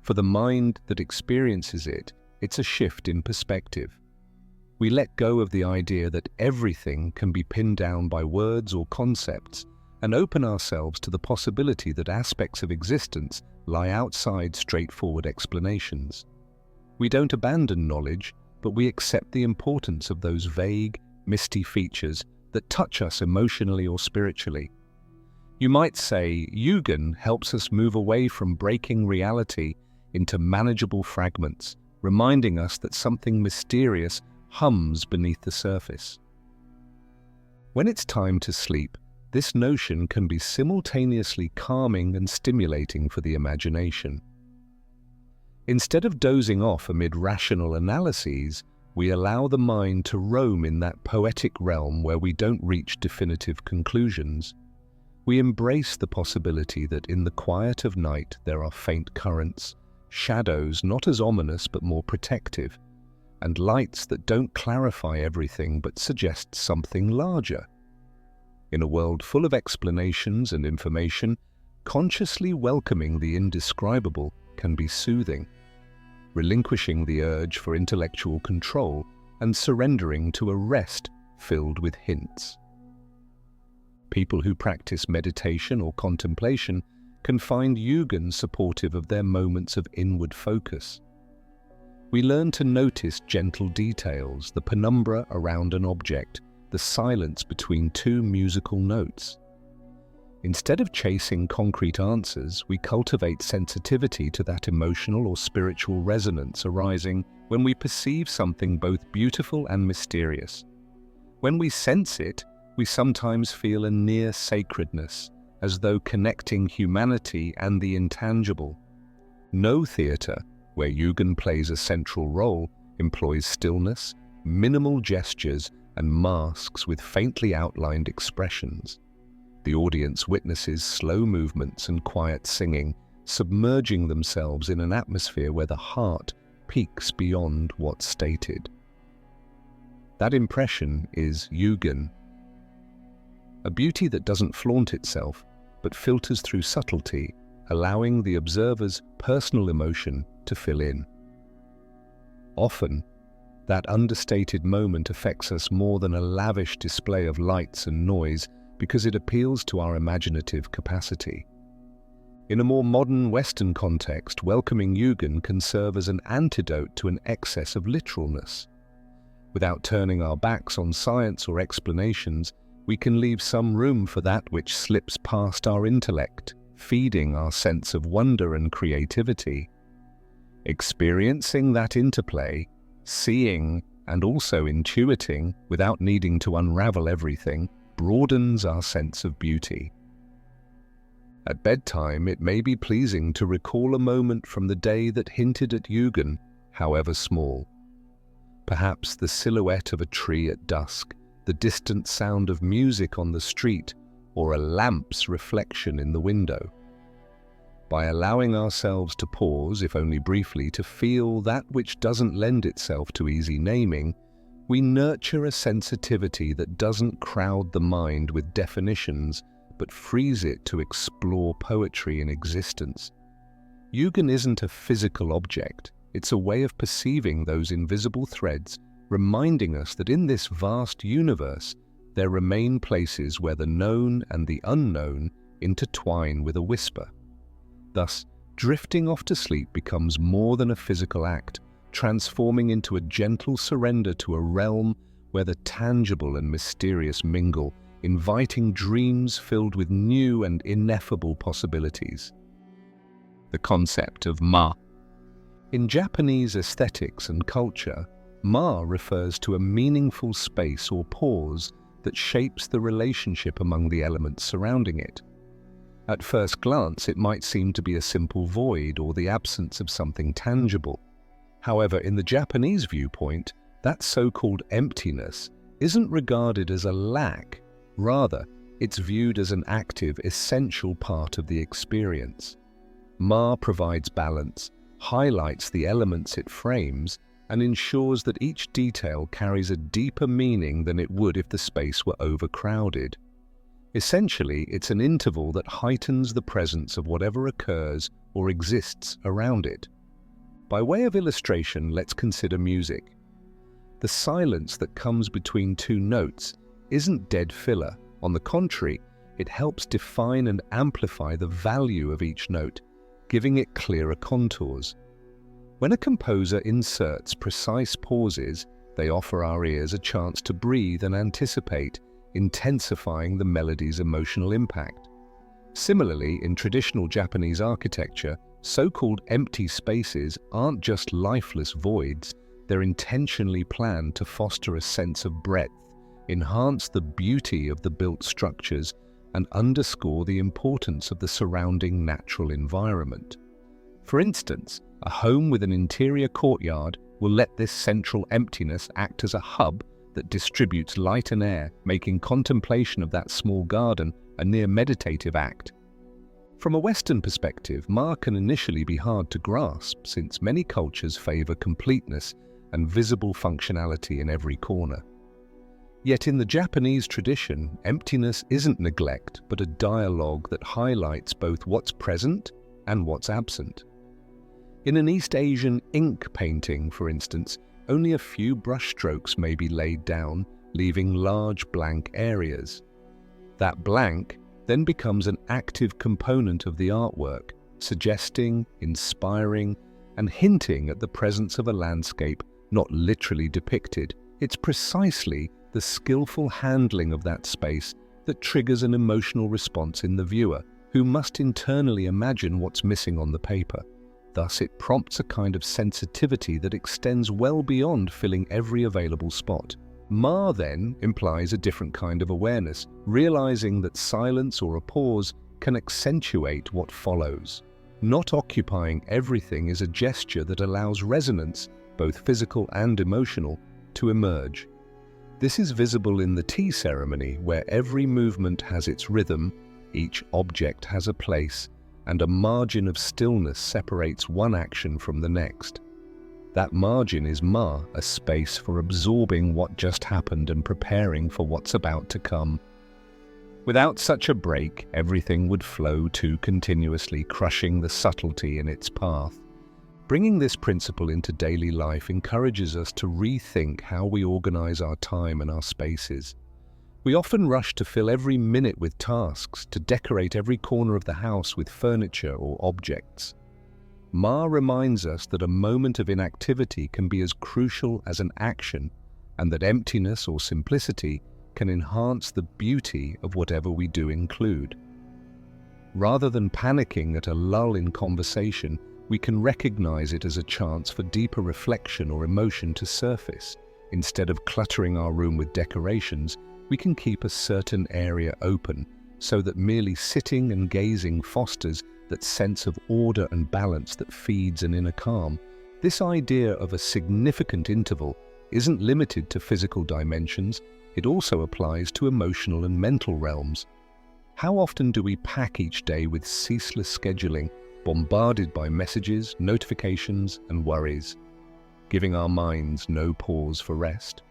For the mind that experiences it, it's a shift in perspective. We let go of the idea that everything can be pinned down by words or concepts and open ourselves to the possibility that aspects of existence lie outside straightforward explanations. We don't abandon knowledge, but we accept the importance of those vague, misty features that touch us emotionally or spiritually. You might say Yūgen helps us move away from breaking reality into manageable fragments, reminding us that something mysterious hums beneath the surface. When it's time to sleep, this notion can be simultaneously calming and stimulating for the imagination. Instead of dozing off amid rational analyses, we allow the mind to roam in that poetic realm where we don't reach definitive conclusions. We embrace the possibility that in the quiet of night there are faint currents, shadows not as ominous but more protective, and lights that don't clarify everything but suggest something larger. In a world full of explanations and information, consciously welcoming the indescribable can be soothing, relinquishing the urge for intellectual control and surrendering to a rest filled with hints. People who practice meditation or contemplation can find Yūgen supportive of their moments of inward focus. We learn to notice gentle details, the penumbra around an object, the silence between two musical notes. Instead of chasing concrete answers, we cultivate sensitivity to that emotional or spiritual resonance arising when we perceive something both beautiful and mysterious. When we sense it, we sometimes feel a near sacredness, as though connecting humanity and the intangible. No theatre, where Yūgen plays a central role, employs stillness, minimal gestures, and masks with faintly outlined expressions. The audience witnesses slow movements and quiet singing, submerging themselves in an atmosphere where the heart peaks beyond what's stated. That impression is Yūgen, a beauty that doesn't flaunt itself, but filters through subtlety, allowing the observer's personal emotion to fill in. Often, that understated moment affects us more than a lavish display of lights and noise because it appeals to our imaginative capacity. In a more modern Western context, welcoming Yūgen can serve as an antidote to an excess of literalness. Without turning our backs on science or explanations, we can leave some room for that which slips past our intellect, feeding our sense of wonder and creativity. Experiencing that interplay, seeing and also intuiting without needing to unravel everything, broadens our sense of beauty. At bedtime, it may be pleasing to recall a moment from the day that hinted at Yūgen, however small. Perhaps the silhouette of a tree at dusk, the distant sound of music on the street, or a lamp's reflection in the window. By allowing ourselves to pause, if only briefly, to feel that which doesn't lend itself to easy naming, we nurture a sensitivity that doesn't crowd the mind with definitions, but frees it to explore poetry in existence. Yūgen isn't a physical object, it's a way of perceiving those invisible threads, reminding us that in this vast universe, there remain places where the known and the unknown intertwine with a whisper. Thus, drifting off to sleep becomes more than a physical act, transforming into a gentle surrender to a realm where the tangible and mysterious mingle, inviting dreams filled with new and ineffable possibilities. The concept of ma. In Japanese aesthetics and culture, ma refers to a meaningful space or pause that shapes the relationship among the elements surrounding it. At first glance, it might seem to be a simple void or the absence of something tangible. However, in the Japanese viewpoint, that so-called emptiness isn't regarded as a lack. Rather, it's viewed as an active, essential part of the experience. Ma provides balance, highlights the elements it frames, and ensures that each detail carries a deeper meaning than it would if the space were overcrowded. Essentially, it's an interval that heightens the presence of whatever occurs or exists around it. By way of illustration, let's consider music. The silence that comes between two notes isn't dead filler. On the contrary, it helps define and amplify the value of each note, giving it clearer contours. When a composer inserts precise pauses, they offer our ears a chance to breathe and anticipate, intensifying the melody's emotional impact. Similarly, in traditional Japanese architecture, so-called empty spaces aren't just lifeless voids, they're intentionally planned to foster a sense of breadth, enhance the beauty of the built structures, and underscore the importance of the surrounding natural environment. For instance, a home with an interior courtyard will let this central emptiness act as a hub that distributes light and air, making contemplation of that small garden a near meditative act. From a Western perspective, ma can initially be hard to grasp since many cultures favor completeness and visible functionality in every corner. Yet in the Japanese tradition, emptiness isn't neglect, but a dialogue that highlights both what's present and what's absent. In an East Asian ink painting, for instance, only a few brushstrokes may be laid down, leaving large blank areas. That blank then becomes an active component of the artwork, suggesting, inspiring, and hinting at the presence of a landscape not literally depicted. It's precisely the skillful handling of that space that triggers an emotional response in the viewer, who must internally imagine what's missing on the paper. Thus, it prompts a kind of sensitivity that extends well beyond filling every available spot. Ma then implies a different kind of awareness, realizing that silence or a pause can accentuate what follows. Not occupying everything is a gesture that allows resonance, both physical and emotional, to emerge. This is visible in the tea ceremony, where every movement has its rhythm, each object has a place, and a margin of stillness separates one action from the next. That margin is ma, a space for absorbing what just happened and preparing for what's about to come. Without such a break, everything would flow too continuously, crushing the subtlety in its path. Bringing this principle into daily life encourages us to rethink how we organize our time and our spaces. We often rush to fill every minute with tasks, to decorate every corner of the house with furniture or objects. Ma reminds us that a moment of inactivity can be as crucial as an action, and that emptiness or simplicity can enhance the beauty of whatever we do include. Rather than panicking at a lull in conversation, we can recognize it as a chance for deeper reflection or emotion to surface. Instead of cluttering our room with decorations, we can keep a certain area open, so that merely sitting and gazing fosters that sense of order and balance that feeds an inner calm. This idea of a significant interval isn't limited to physical dimensions, it also applies to emotional and mental realms. How often do we pack each day with ceaseless scheduling, bombarded by messages, notifications, and worries, giving our minds no pause for rest?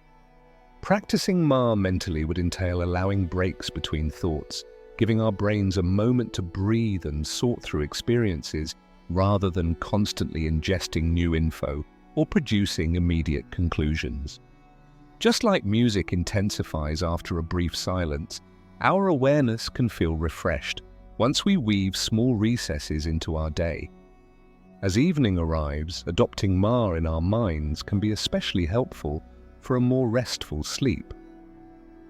Practicing ma mentally would entail allowing breaks between thoughts, giving our brains a moment to breathe and sort through experiences rather than constantly ingesting new info or producing immediate conclusions. Just like music intensifies after a brief silence, our awareness can feel refreshed once we weave small recesses into our day. As evening arrives, adopting ma in our minds can be especially helpful for a more restful sleep.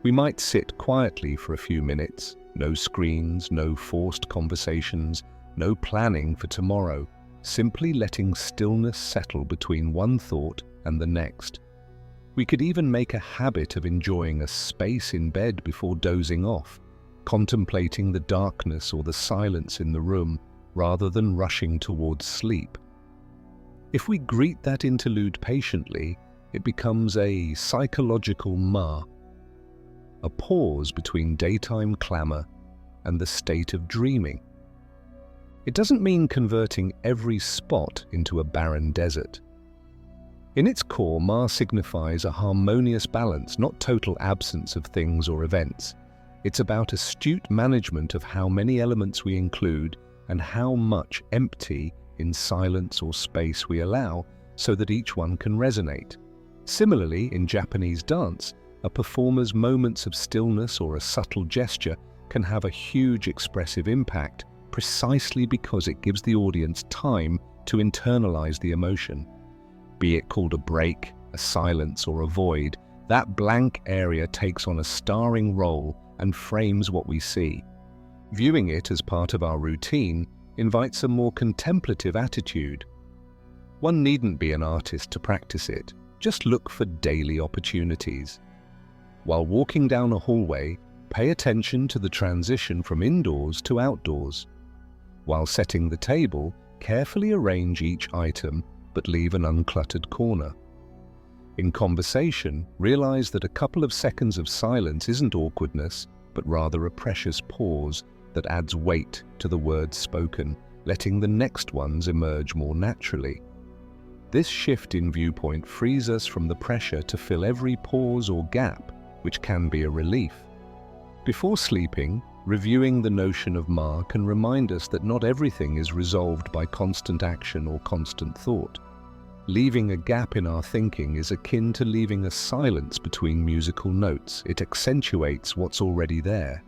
We might sit quietly for a few minutes, no screens, no forced conversations, no planning for tomorrow, simply letting stillness settle between one thought and the next. We could even make a habit of enjoying a space in bed before dozing off, contemplating the darkness or the silence in the room rather than rushing towards sleep. If we greet that interlude patiently, it becomes a psychological ma, a pause between daytime clamor and the state of dreaming. It doesn't mean converting every spot into a barren desert. In its core, ma signifies a harmonious balance, not total absence of things or events. It's about astute management of how many elements we include and how much empty in silence or space we allow so that each one can resonate. Similarly, in Japanese dance, a performer's moments of stillness or a subtle gesture can have a huge expressive impact precisely because it gives the audience time to internalize the emotion. Be it called a break, a silence, or a void, that blank area takes on a starring role and frames what we see. Viewing it as part of our routine invites a more contemplative attitude. One needn't be an artist to practice it, just look for daily opportunities. While walking down a hallway, pay attention to the transition from indoors to outdoors. While setting the table, carefully arrange each item but leave an uncluttered corner. In conversation, realize that a couple of seconds of silence isn't awkwardness, but rather a precious pause that adds weight to the words spoken, letting the next ones emerge more naturally. This shift in viewpoint frees us from the pressure to fill every pause or gap, which can be a relief. Before sleeping, reviewing the notion of ma can remind us that not everything is resolved by constant action or constant thought. Leaving a gap in our thinking is akin to leaving a silence between musical notes. It accentuates what's already there.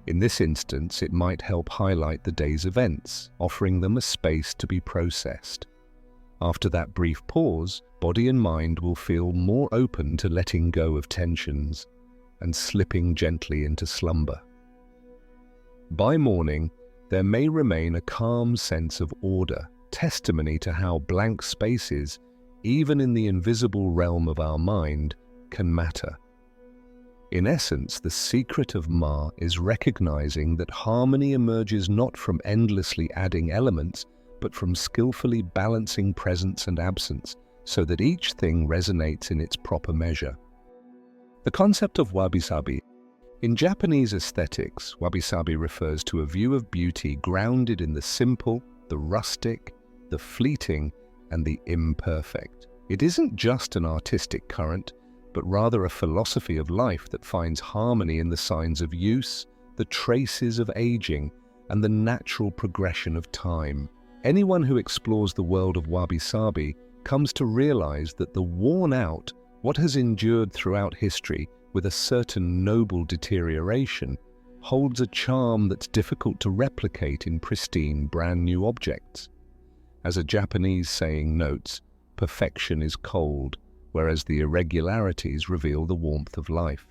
In this instance, it might help highlight the day's events, offering them a space to be processed. After that brief pause, body and mind will feel more open to letting go of tensions and slipping gently into slumber. By morning, there may remain a calm sense of order, testimony to how blank spaces, even in the invisible realm of our mind, can matter. In essence, the secret of ma is recognizing that harmony emerges not from endlessly adding elements, but from skillfully balancing presence and absence, so that each thing resonates in its proper measure. The concept of Wabi-Sabi. In Japanese aesthetics, Wabi-Sabi refers to a view of beauty grounded in the simple, the rustic, the fleeting, and the imperfect. It isn't just an artistic current, but rather a philosophy of life that finds harmony in the signs of use, the traces of aging, and the natural progression of time. Anyone who explores the world of Wabi-Sabi comes to realize that the worn-out, what has endured throughout history with a certain noble deterioration, holds a charm that's difficult to replicate in pristine, brand-new objects. As a Japanese saying notes, perfection is cold, whereas the irregularities reveal the warmth of life.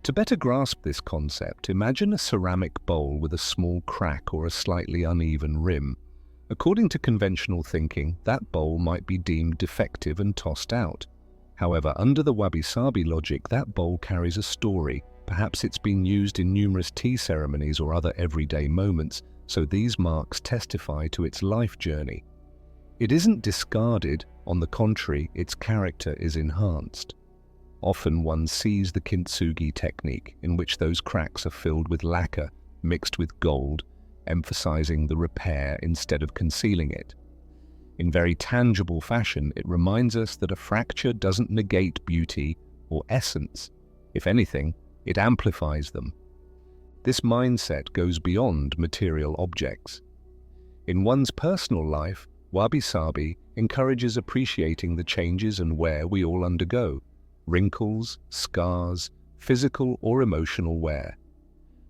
To better grasp this concept, imagine a ceramic bowl with a small crack or a slightly uneven rim. According to conventional thinking, that bowl might be deemed defective and tossed out. However, under the Wabi-Sabi logic, that bowl carries a story. Perhaps it's been used in numerous tea ceremonies or other everyday moments, so these marks testify to its life journey. It isn't discarded, on the contrary, its character is enhanced. Often one sees the kintsugi technique, in which those cracks are filled with lacquer mixed with gold, emphasizing the repair instead of concealing it. In very tangible fashion, it reminds us that a fracture doesn't negate beauty or essence. If anything, it amplifies them. This mindset goes beyond material objects. In one's personal life, Wabi-Sabi encourages appreciating the changes and wear we all undergo, wrinkles, scars, physical or emotional wear.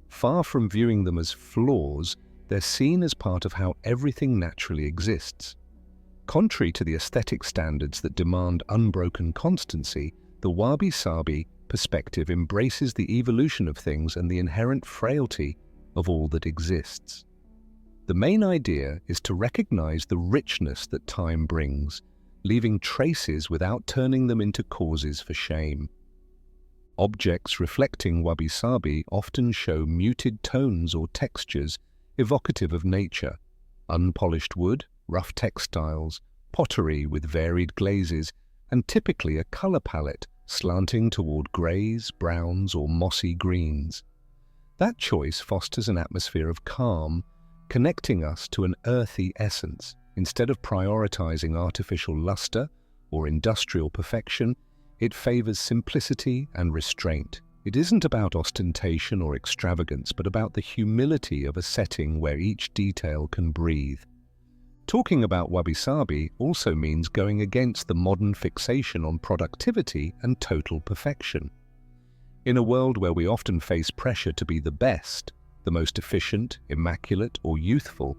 Far from viewing them as flaws, they're seen as part of how everything naturally exists. Contrary to the aesthetic standards that demand unbroken constancy, the Wabi-Sabi perspective embraces the evolution of things and the inherent frailty of all that exists. The main idea is to recognize the richness that time brings, leaving traces without turning them into causes for shame. Objects reflecting Wabi-Sabi often show muted tones or textures evocative of nature: unpolished wood, rough textiles, pottery with varied glazes, and typically a color palette slanting toward grays, browns, or mossy greens. That choice fosters an atmosphere of calm, connecting us to an earthy essence. Instead of prioritizing artificial luster or industrial perfection, it favors simplicity and restraint. It isn't about ostentation or extravagance, but about the humility of a setting where each detail can breathe. Talking about Wabi-Sabi also means going against the modern fixation on productivity and total perfection. In a world where we often face pressure to be the best, the most efficient, immaculate, or youthful,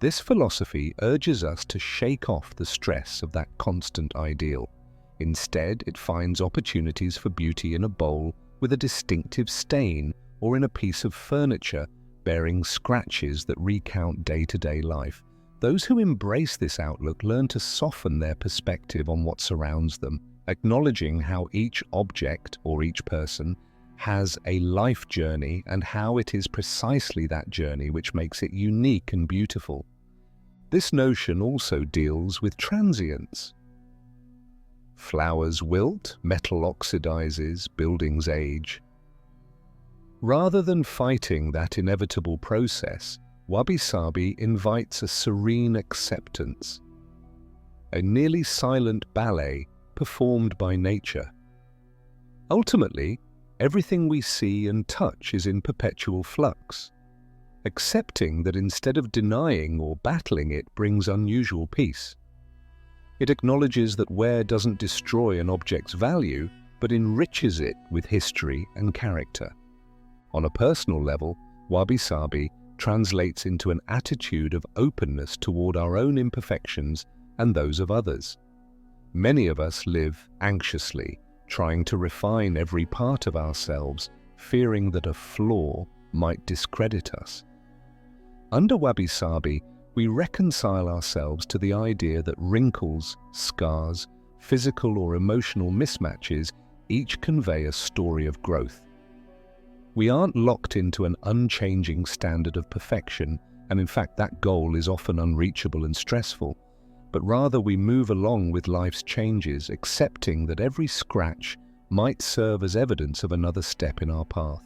this philosophy urges us to shake off the stress of that constant ideal. Instead, it finds opportunities for beauty in a bowl with a distinctive stain, or in a piece of furniture bearing scratches that recount day-to-day life. Those who embrace this outlook learn to soften their perspective on what surrounds them, acknowledging how each object or each person has a life journey and how it is precisely that journey which makes it unique and beautiful. This notion also deals with transience. Flowers wilt, metal oxidizes, buildings age. Rather than fighting that inevitable process, Wabi-Sabi invites a serene acceptance, a nearly silent ballet performed by nature. Ultimately, everything we see and touch is in perpetual flux. Accepting that instead of denying or battling it brings unusual peace. It acknowledges that wear doesn't destroy an object's value, but enriches it with history and character. On a personal level, Wabi-Sabi translates into an attitude of openness toward our own imperfections and those of others. Many of us live anxiously, trying to refine every part of ourselves, fearing that a flaw might discredit us. Under Wabi-Sabi, we reconcile ourselves to the idea that wrinkles, scars, physical or emotional mismatches each convey a story of growth. We aren't locked into an unchanging standard of perfection, and in fact that goal is often unreachable and stressful, but rather we move along with life's changes, accepting that every scratch might serve as evidence of another step in our path.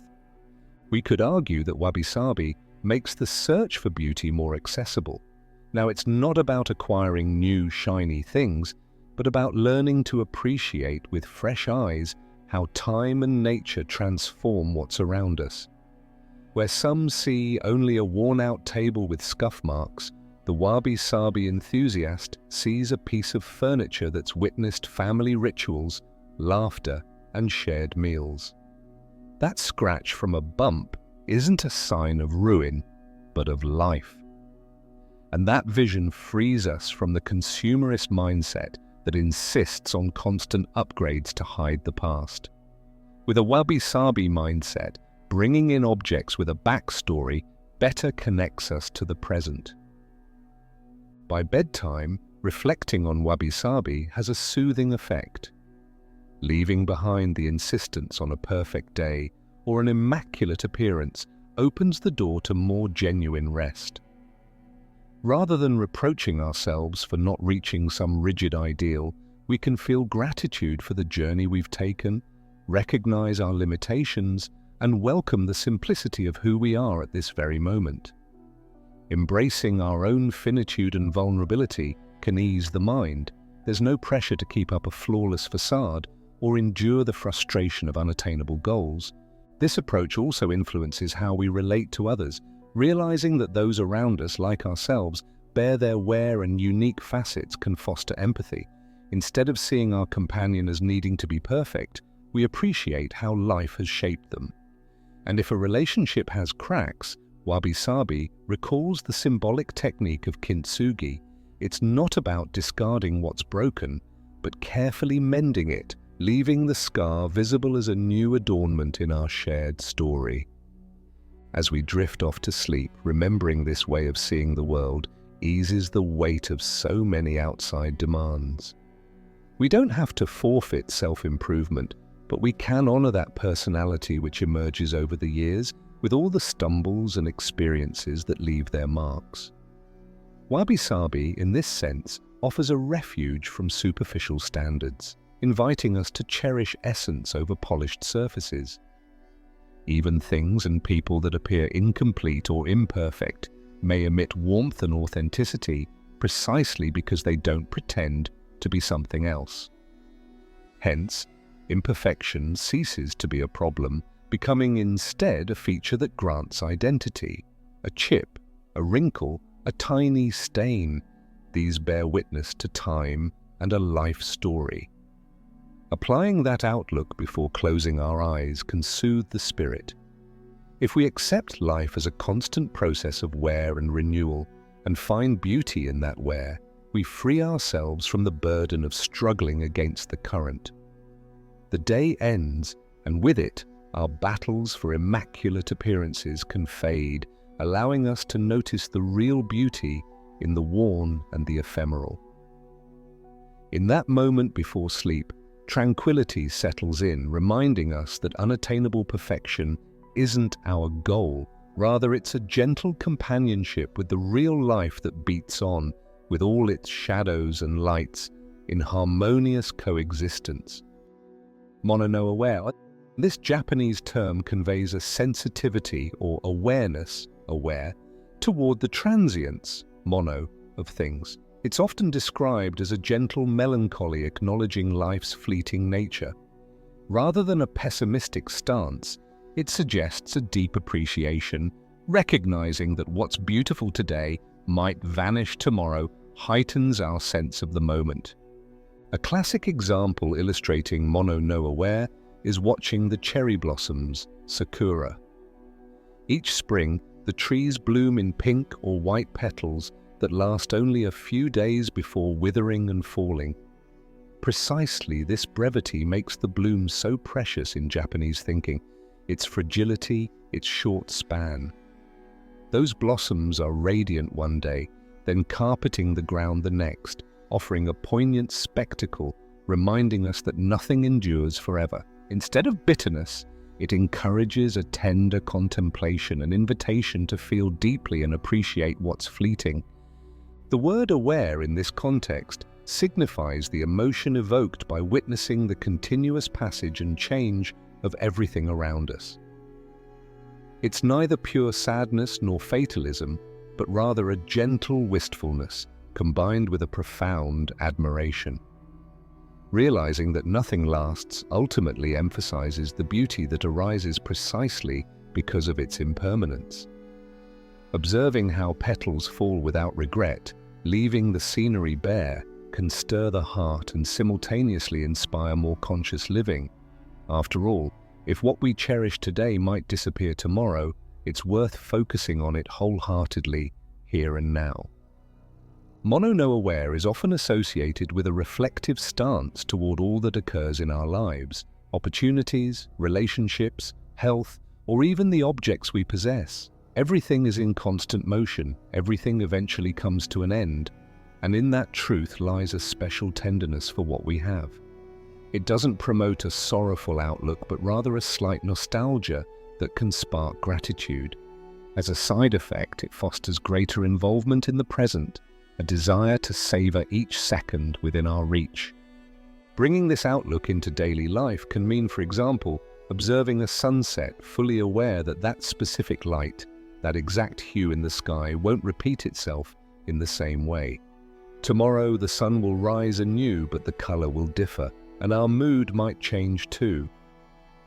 We could argue that Wabi-Sabi makes the search for beauty more accessible. Now, it's not about acquiring new, shiny things, but about learning to appreciate with fresh eyes how time and nature transform what's around us. Where some see only a worn-out table with scuff marks, the Wabi-Sabi enthusiast sees a piece of furniture that's witnessed family rituals, laughter, and shared meals. That scratch from a bump isn't a sign of ruin, but of life. And that vision frees us from the consumerist mindset that insists on constant upgrades to hide the past. With a Wabi-Sabi mindset, bringing in objects with a backstory better connects us to the present. By bedtime, reflecting on Wabi-Sabi has a soothing effect. Leaving behind the insistence on a perfect day or an immaculate appearance opens the door to more genuine rest. Rather than reproaching ourselves for not reaching some rigid ideal, we can feel gratitude for the journey we've taken, recognize our limitations, and welcome the simplicity of who we are at this very moment. Embracing our own finitude and vulnerability can ease the mind. There's no pressure to keep up a flawless facade or endure the frustration of unattainable goals. This approach also influences how we relate to others, realizing that those around us, like ourselves, bear their wear and unique facets can foster empathy. Instead of seeing our companion as needing to be perfect, we appreciate how life has shaped them. And if a relationship has cracks, Wabi-Sabi recalls the symbolic technique of kintsugi. It's not about discarding what's broken, but carefully mending it, leaving the scar visible as a new adornment in our shared story. As we drift off to sleep, remembering this way of seeing the world eases the weight of so many outside demands. We don't have to forfeit self-improvement, but we can honor that personality which emerges over the years with all the stumbles and experiences that leave their marks. Wabi-Sabi, in this sense, offers a refuge from superficial standards, inviting us to cherish essence over polished surfaces. Even things and people that appear incomplete or imperfect may emit warmth and authenticity precisely because they don't pretend to be something else. Hence, imperfection ceases to be a problem, becoming instead a feature that grants identity. A chip, a wrinkle, a tiny stain, these bear witness to time and a life story. Applying that outlook before closing our eyes can soothe the spirit. If we accept life as a constant process of wear and renewal and find beauty in that wear, we free ourselves from the burden of struggling against the current. The day ends, and with it, our battles for immaculate appearances can fade, allowing us to notice the real beauty in the worn and the ephemeral. In that moment before sleep, tranquility settles in, reminding us that unattainable perfection isn't our goal. Rather, it's a gentle companionship with the real life that beats on, with all its shadows and lights, in harmonious coexistence. Mono no aware. This Japanese term conveys a sensitivity or awareness, aware, toward the transience, mono, of things. It's often described as a gentle melancholy acknowledging life's fleeting nature. Rather than a pessimistic stance, it suggests a deep appreciation, recognizing that what's beautiful today might vanish tomorrow heightens our sense of the moment. A classic example illustrating mono no aware is watching the cherry blossoms, sakura. Each spring, the trees bloom in pink or white petals that last only a few days before withering and falling. Precisely this brevity makes the bloom so precious in Japanese thinking, its fragility, its short span. Those blossoms are radiant one day, then carpeting the ground the next, offering a poignant spectacle, reminding us that nothing endures forever. Instead of bitterness, it encourages a tender contemplation, an invitation to feel deeply and appreciate what's fleeting. The word aware in this context signifies the emotion evoked by witnessing the continuous passage and change of everything around us. It's neither pure sadness nor fatalism, but rather a gentle wistfulness combined with a profound admiration. Realizing that nothing lasts ultimately emphasizes the beauty that arises precisely because of its impermanence. Observing how petals fall without regret, leaving the scenery bare, can stir the heart and simultaneously inspire more conscious living. After all, if what we cherish today might disappear tomorrow, it's worth focusing on it wholeheartedly, here and now. Mono no aware is often associated with a reflective stance toward all that occurs in our lives, opportunities, relationships, health, or even the objects we possess. Everything is in constant motion, everything eventually comes to an end, and in that truth lies a special tenderness for what we have. It doesn't promote a sorrowful outlook, but rather a slight nostalgia that can spark gratitude. As a side effect, it fosters greater involvement in the present, a desire to savor each second within our reach. Bringing this outlook into daily life can mean, for example, observing a sunset, fully aware that that specific light, that exact hue in the sky, won't repeat itself in the same way. Tomorrow the sun will rise anew, but the color will differ, and our mood might change too.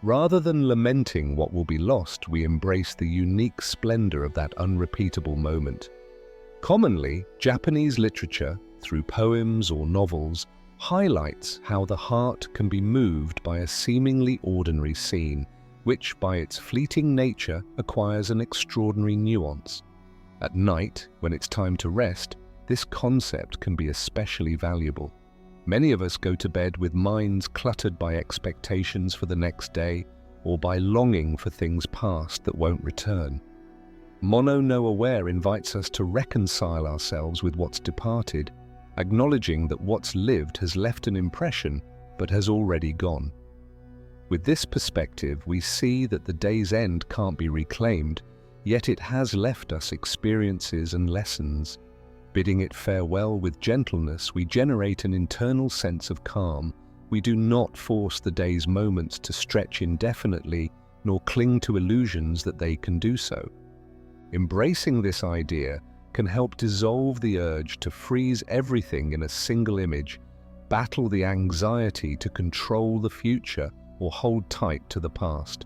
Rather than lamenting what will be lost, we embrace the unique splendor of that unrepeatable moment. Commonly, Japanese literature, through poems or novels, highlights how the heart can be moved by a seemingly ordinary scene, which, by its fleeting nature, acquires an extraordinary nuance. At night, when it's time to rest, this concept can be especially valuable. Many of us go to bed with minds cluttered by expectations for the next day or by longing for things past that won't return. Mono No Aware invites us to reconcile ourselves with what's departed, acknowledging that what's lived has left an impression but has already gone. With this perspective, we see that the day's end can't be reclaimed, yet it has left us experiences and lessons. Bidding it farewell with gentleness, we generate an internal sense of calm. We do not force the day's moments to stretch indefinitely, nor cling to illusions that they can do so. Embracing this idea can help dissolve the urge to freeze everything in a single image, battle the anxiety to control the future, or hold tight to the past.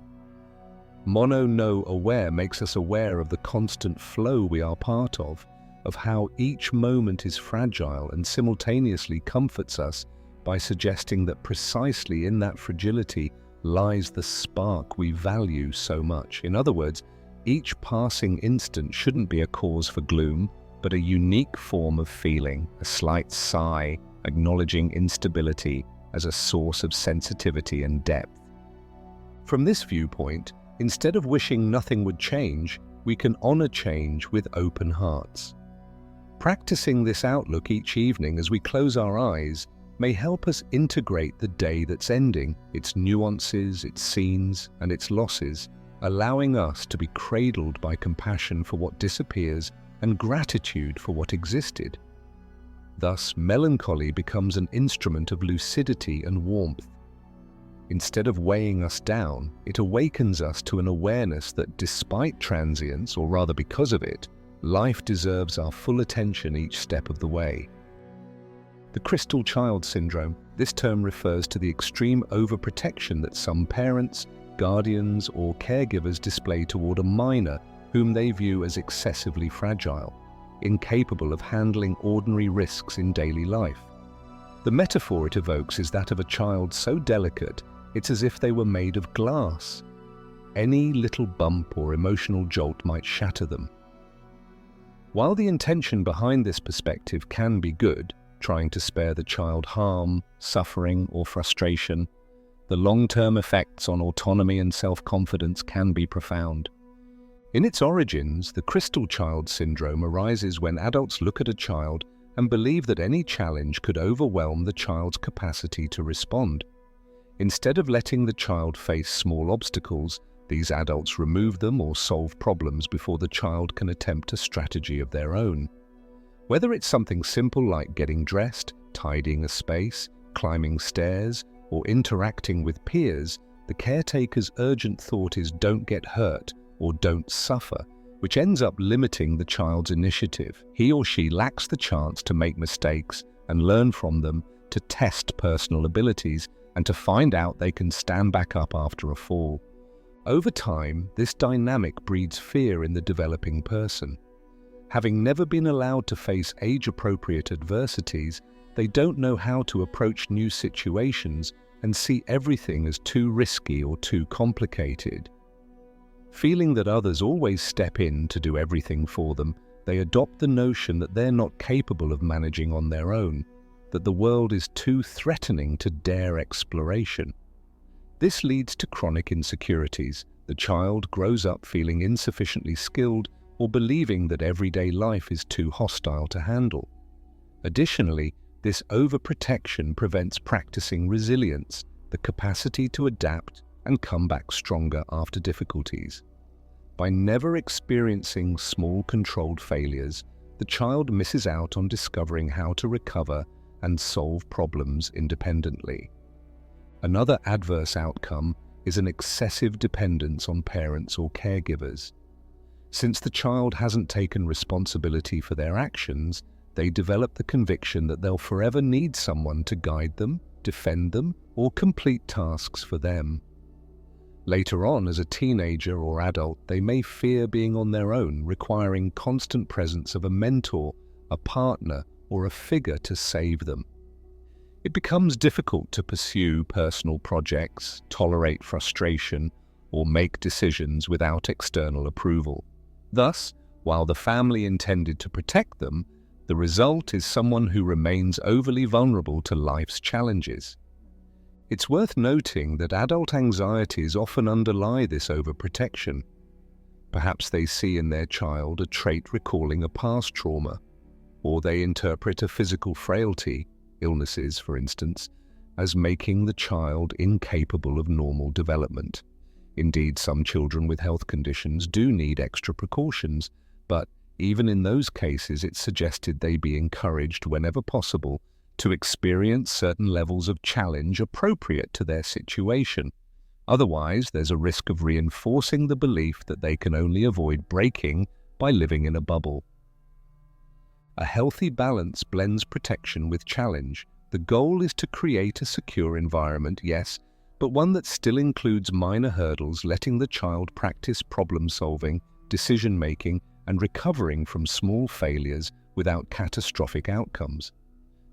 Mono No Aware makes us aware of the constant flow we are part of how each moment is fragile, and simultaneously comforts us by suggesting that precisely in that fragility lies the spark we value so much. In other words, each passing instant shouldn't be a cause for gloom, but a unique form of feeling, a slight sigh, acknowledging instability as a source of sensitivity and depth. From this viewpoint, instead of wishing nothing would change, we can honor change with open hearts. Practicing this outlook each evening as we close our eyes may help us integrate the day that's ending, its nuances, its scenes, and its losses, allowing us to be cradled by compassion for what disappears and gratitude for what existed. Thus, melancholy becomes an instrument of lucidity and warmth. Instead of weighing us down, it awakens us to an awareness that despite transience, or rather because of it, life deserves our full attention each step of the way. The crystal child syndrome. This term refers to the extreme overprotection that some parents, guardians, or caregivers display toward a minor whom they view as excessively fragile, incapable of handling ordinary risks in daily life. The metaphor it evokes is that of a child so delicate, it's as if they were made of glass. Any little bump or emotional jolt might shatter them. While the intention behind this perspective can be good, trying to spare the child harm, suffering, or frustration, the long-term effects on autonomy and self-confidence can be profound. In its origins, the crystal child syndrome arises when adults look at a child and believe that any challenge could overwhelm the child's capacity to respond. Instead of letting the child face small obstacles, these adults remove them or solve problems before the child can attempt a strategy of their own. Whether it's something simple like getting dressed, tidying a space, climbing stairs, or interacting with peers, the caretaker's urgent thought is "don't get hurt" or "don't suffer," which ends up limiting the child's initiative. He or she lacks the chance to make mistakes and learn from them, to test personal abilities, and to find out they can stand back up after a fall. Over time, this dynamic breeds fear in the developing person. Having never been allowed to face age-appropriate adversities, they don't know how to approach new situations and see everything as too risky or too complicated. Feeling that others always step in to do everything for them, they adopt the notion that they're not capable of managing on their own, that the world is too threatening to dare exploration. This leads to chronic insecurities. The child grows up feeling insufficiently skilled or believing that everyday life is too hostile to handle. Additionally, this overprotection prevents practicing resilience, the capacity to adapt and come back stronger after difficulties. By never experiencing small controlled failures, the child misses out on discovering how to recover and solve problems independently. Another adverse outcome is an excessive dependence on parents or caregivers. Since the child hasn't taken responsibility for their actions, they develop the conviction that they'll forever need someone to guide them, defend them, or complete tasks for them. Later on, as a teenager or adult, they may fear being on their own, requiring constant presence of a mentor, a partner, or a figure to save them. It becomes difficult to pursue personal projects, tolerate frustration, or make decisions without external approval. Thus, while the family intended to protect them, The result is someone who remains overly vulnerable to life's challenges. It's worth noting that adult anxieties often underlie this overprotection. Perhaps they see in their child a trait recalling a past trauma, or they interpret a physical frailty, illnesses for instance, as making the child incapable of normal development. Indeed, some children with health conditions do need extra precautions, but even in those cases it's suggested they be encouraged whenever possible to experience certain levels of challenge appropriate to their situation. Otherwise, there's a risk of reinforcing the belief that they can only avoid breaking by living in a bubble. A healthy balance blends protection with challenge. The goal is to create a secure environment, yes, but one that still includes minor hurdles, letting the child practice problem-solving, decision-making, and recovering from small failures without catastrophic outcomes.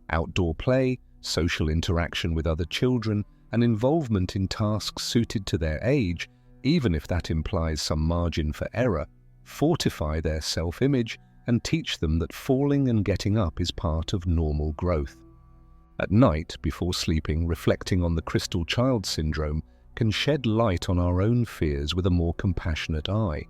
Outdoor play, social interaction with other children, and involvement in tasks suited to their age, even if that implies some margin for error, fortify their self-image and teach them that falling and getting up is part of normal growth. At night, before sleeping, reflecting on the crystal child syndrome can shed light on our own fears with a more compassionate eye.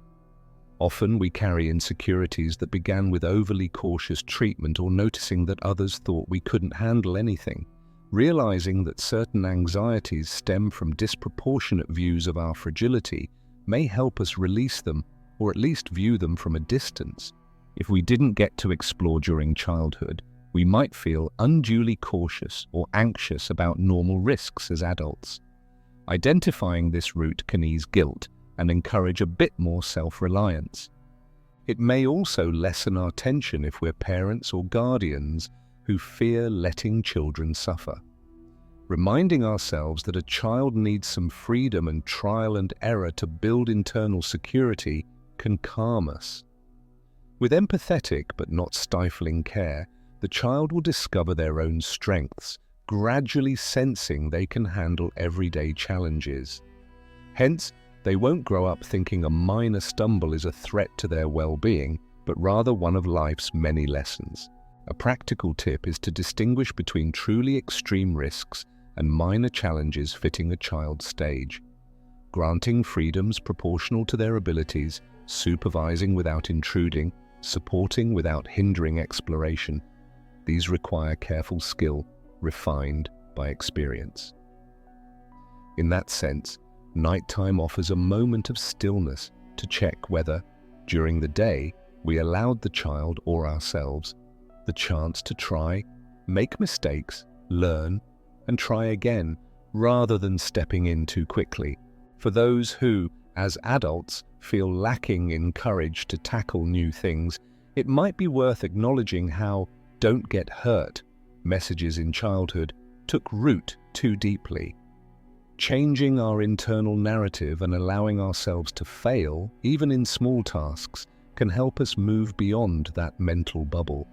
Often we carry insecurities that began with overly cautious treatment or noticing that others thought we couldn't handle anything. Realizing that certain anxieties stem from disproportionate views of our fragility may help us release them, or at least view them from a distance. If we didn't get to explore during childhood, we might feel unduly cautious or anxious about normal risks as adults. Identifying this root can ease guilt and encourage a bit more self-reliance. It may also lessen our tension if we're parents or guardians who fear letting children suffer. Reminding ourselves that a child needs some freedom and trial and error to build internal security can calm us. With empathetic but not stifling care, the child will discover their own strengths, gradually sensing they can handle everyday challenges. Hence, they won't grow up thinking a minor stumble is a threat to their well-being, but rather one of life's many lessons. A practical tip is to distinguish between truly extreme risks and minor challenges fitting a child's stage. Granting freedoms proportional to their abilities, supervising without intruding, supporting without hindering exploration. These require careful skill, refined by experience. In that sense, nighttime offers a moment of stillness to check whether, during the day, we allowed the child or ourselves the chance to try, make mistakes, learn, and try again, rather than stepping in too quickly. For those who, as adults, feel lacking in courage to tackle new things, it might be worth acknowledging how "don't get hurt" messages in childhood took root too deeply. Changing our internal narrative and allowing ourselves to fail, even in small tasks, can help us move beyond that mental bubble.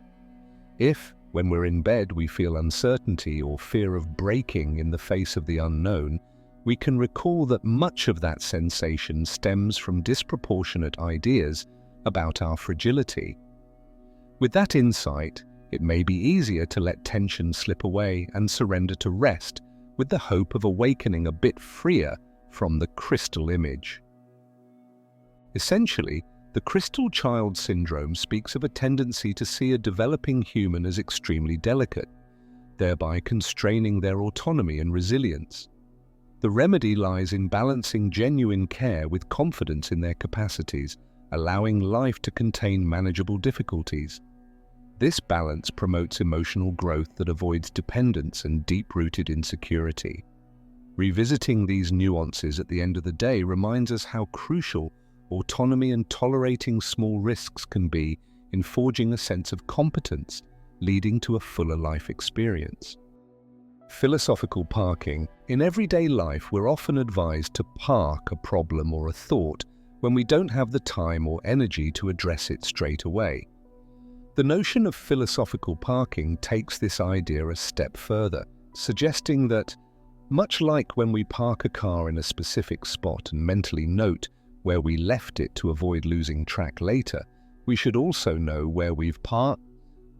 If, when we're in bed, we feel uncertainty or fear of breaking in the face of the unknown, we can recall that much of that sensation stems from disproportionate ideas about our fragility. With that insight, it may be easier to let tension slip away and surrender to rest, with the hope of awakening a bit freer from the crystal image. Essentially, the crystal child syndrome speaks of a tendency to see a developing human as extremely delicate, thereby constraining their autonomy and resilience. The remedy lies in balancing genuine care with confidence in their capacities, allowing life to contain manageable difficulties. This balance promotes emotional growth that avoids dependence and deep-rooted insecurity. Revisiting these nuances at the end of the day reminds us how crucial autonomy and tolerating small risks can be in forging a sense of competence, leading to a fuller life experience. Philosophical parking. In everyday life, we're often advised to park a problem or a thought when we don't have the time or energy to address it straight away. The notion of philosophical parking takes this idea a step further, suggesting that, much like when we park a car in a specific spot and mentally note where we left it to avoid losing track later, we should also know where we've parked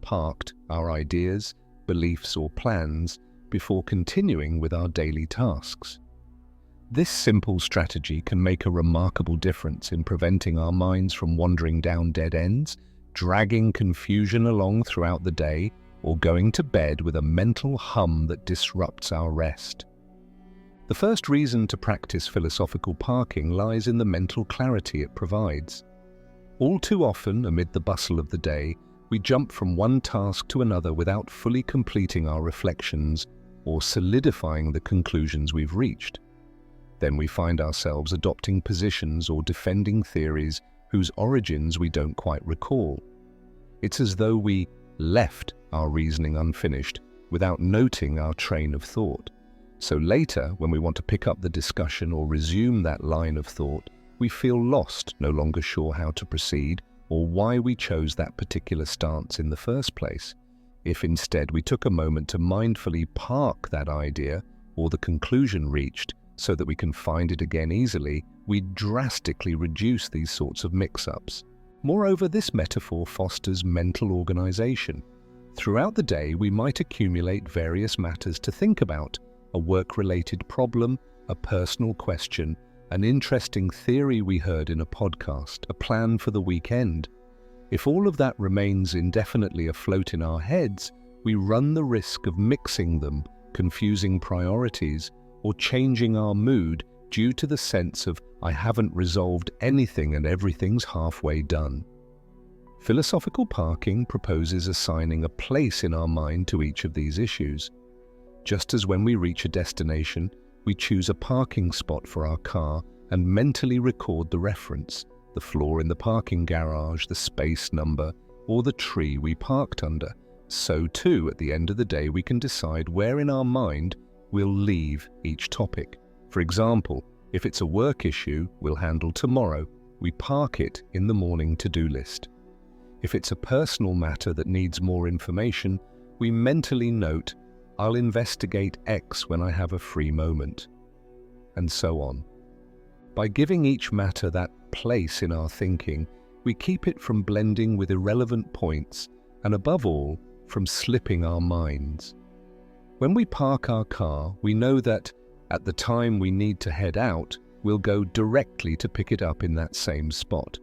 parked our ideas, beliefs, or plans before continuing with our daily tasks. This simple strategy can make a remarkable difference in preventing our minds from wandering down dead ends, dragging confusion along throughout the day, or going to bed with a mental hum that disrupts our rest. The first reason to practice philosophical parking lies in the mental clarity it provides. All too often, amid the bustle of the day, we jump from one task to another without fully completing our reflections or solidifying the conclusions we've reached. Then we find ourselves adopting positions or defending theories whose origins we don't quite recall. It's as though we left our reasoning unfinished without noting our train of thought. So later, when we want to pick up the discussion or resume that line of thought, we feel lost, no longer sure how to proceed or why we chose that particular stance in the first place. If instead we took a moment to mindfully park that idea or the conclusion reached so that we can find it again easily, we drastically reduce these sorts of mix-ups. Moreover, this metaphor fosters mental organization. Throughout the day, we might accumulate various matters to think about: a work-related problem, a personal question, an interesting theory we heard in a podcast, a plan for the weekend. If all of that remains indefinitely afloat in our heads, we run the risk of mixing them, confusing priorities, or changing our mood due to the sense of "I haven't resolved anything and everything's halfway done." Philosophical parking proposes assigning a place in our mind to each of these issues. Just as when we reach a destination, we choose a parking spot for our car and mentally record the reference, the floor in the parking garage, the space number, or the tree we parked under. So too, at the end of the day, we can decide where in our mind we'll leave each topic. For example, if it's a work issue we'll handle tomorrow, we park it in the morning to-do list. If it's a personal matter that needs more information, we mentally note, "I'll investigate X when I have a free moment," and so on. By giving each matter that place in our thinking, we keep it from blending with irrelevant points and, above all, from slipping our minds. When we park our car, we know that at the time we need to head out, we'll go directly to pick it up in that same spot.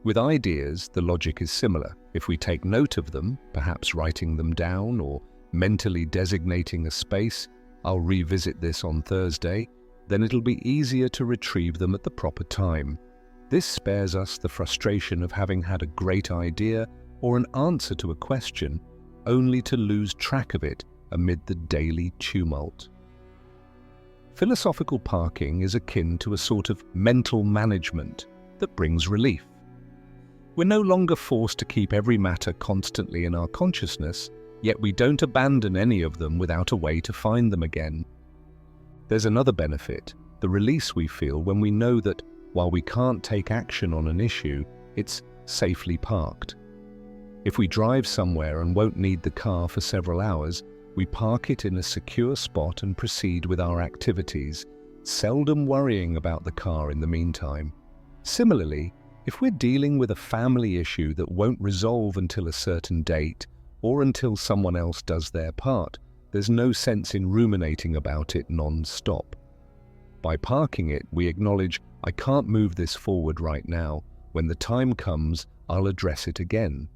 With ideas, the logic is similar. If we take note of them, perhaps writing them down or mentally designating a space, "I'll revisit this on Thursday," then it'll be easier to retrieve them at the proper time. This spares us the frustration of having had a great idea or an answer to a question, only to lose track of it amid the daily tumult. Philosophical parking is akin to a sort of mental management that brings relief. We're no longer forced to keep every matter constantly in our consciousness, yet we don't abandon any of them without a way to find them again. There's another benefit, the release we feel when we know that while we can't take action on an issue, it's safely parked. If we drive somewhere and won't need the car for several hours, we park it in a secure spot and proceed with our activities, seldom worrying about the car in the meantime. Similarly, if we're dealing with a family issue that won't resolve until a certain date or until someone else does their part, there's no sense in ruminating about it non-stop. By parking it, we acknowledge, "I can't move this forward right now. When the time comes, I'll address it again."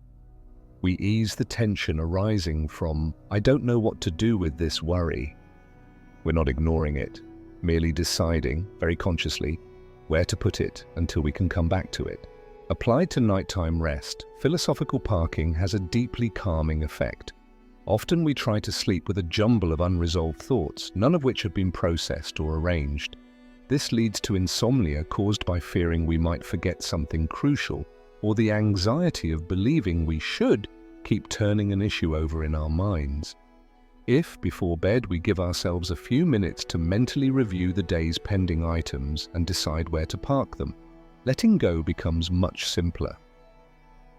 We ease the tension arising from, "I don't know what to do with this worry." We're not ignoring it, merely deciding, very consciously, where to put it until we can come back to it. Applied to nighttime rest, philosophical parking has a deeply calming effect. Often we try to sleep with a jumble of unresolved thoughts, none of which have been processed or arranged. This leads to insomnia caused by fearing we might forget something crucial, or the anxiety of believing we should keep turning an issue over in our minds. If, before bed, we give ourselves a few minutes to mentally review the day's pending items and decide where to park them, letting go becomes much simpler.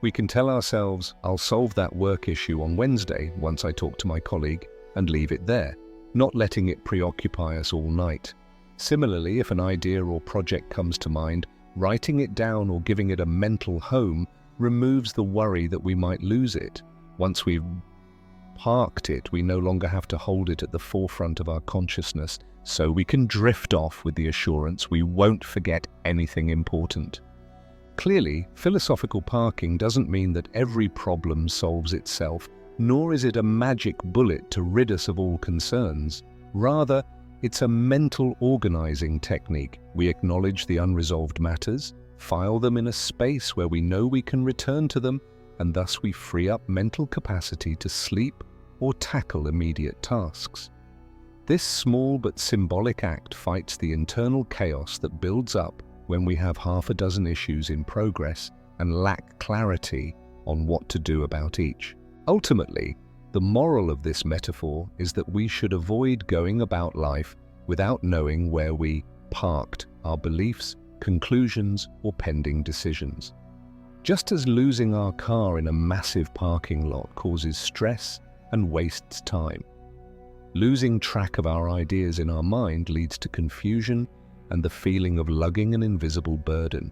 We can tell ourselves, "I'll solve that work issue on Wednesday once I talk to my colleague," and leave it there, not letting it preoccupy us all night. Similarly, if an idea or project comes to mind, writing it down or giving it a mental home removes the worry that we might lose it. Once we've parked it, we no longer have to hold it at the forefront of our consciousness, so we can drift off with the assurance we won't forget anything important. Clearly, philosophical parking doesn't mean that every problem solves itself, nor is it a magic bullet to rid us of all concerns. Rather, it's a mental organizing technique. We acknowledge the unresolved matters, file them in a space where we know we can return to them, and thus we free up mental capacity to sleep or tackle immediate tasks. This small but symbolic act fights the internal chaos that builds up when we have half a dozen issues in progress and lack clarity on what to do about each. Ultimately, the moral of this metaphor is that we should avoid going about life without knowing where we parked our beliefs, conclusions, or pending decisions. Just as losing our car in a massive parking lot causes stress and wastes time, losing track of our ideas in our mind leads to confusion and the feeling of lugging an invisible burden.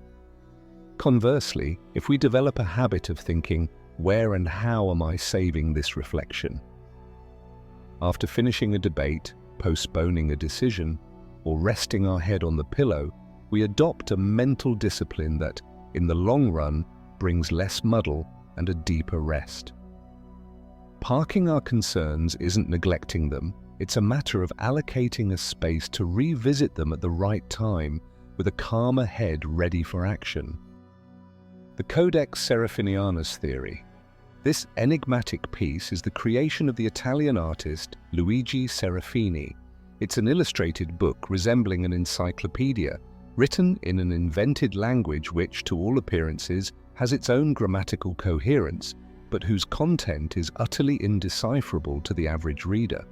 Conversely, if we develop a habit of thinking, where and how am I saving this reflection? After finishing a debate, postponing a decision, or resting our head on the pillow, we adopt a mental discipline that, in the long run, brings less muddle and a deeper rest. Parking our concerns isn't neglecting them, it's a matter of allocating a space to revisit them at the right time with a calmer head ready for action. The Codex Seraphinianus theory. This enigmatic piece is the creation of the Italian artist Luigi Serafini. It's an illustrated book resembling an encyclopedia, written in an invented language which, to all appearances, has its own grammatical coherence, but whose content is utterly indecipherable to the average reader.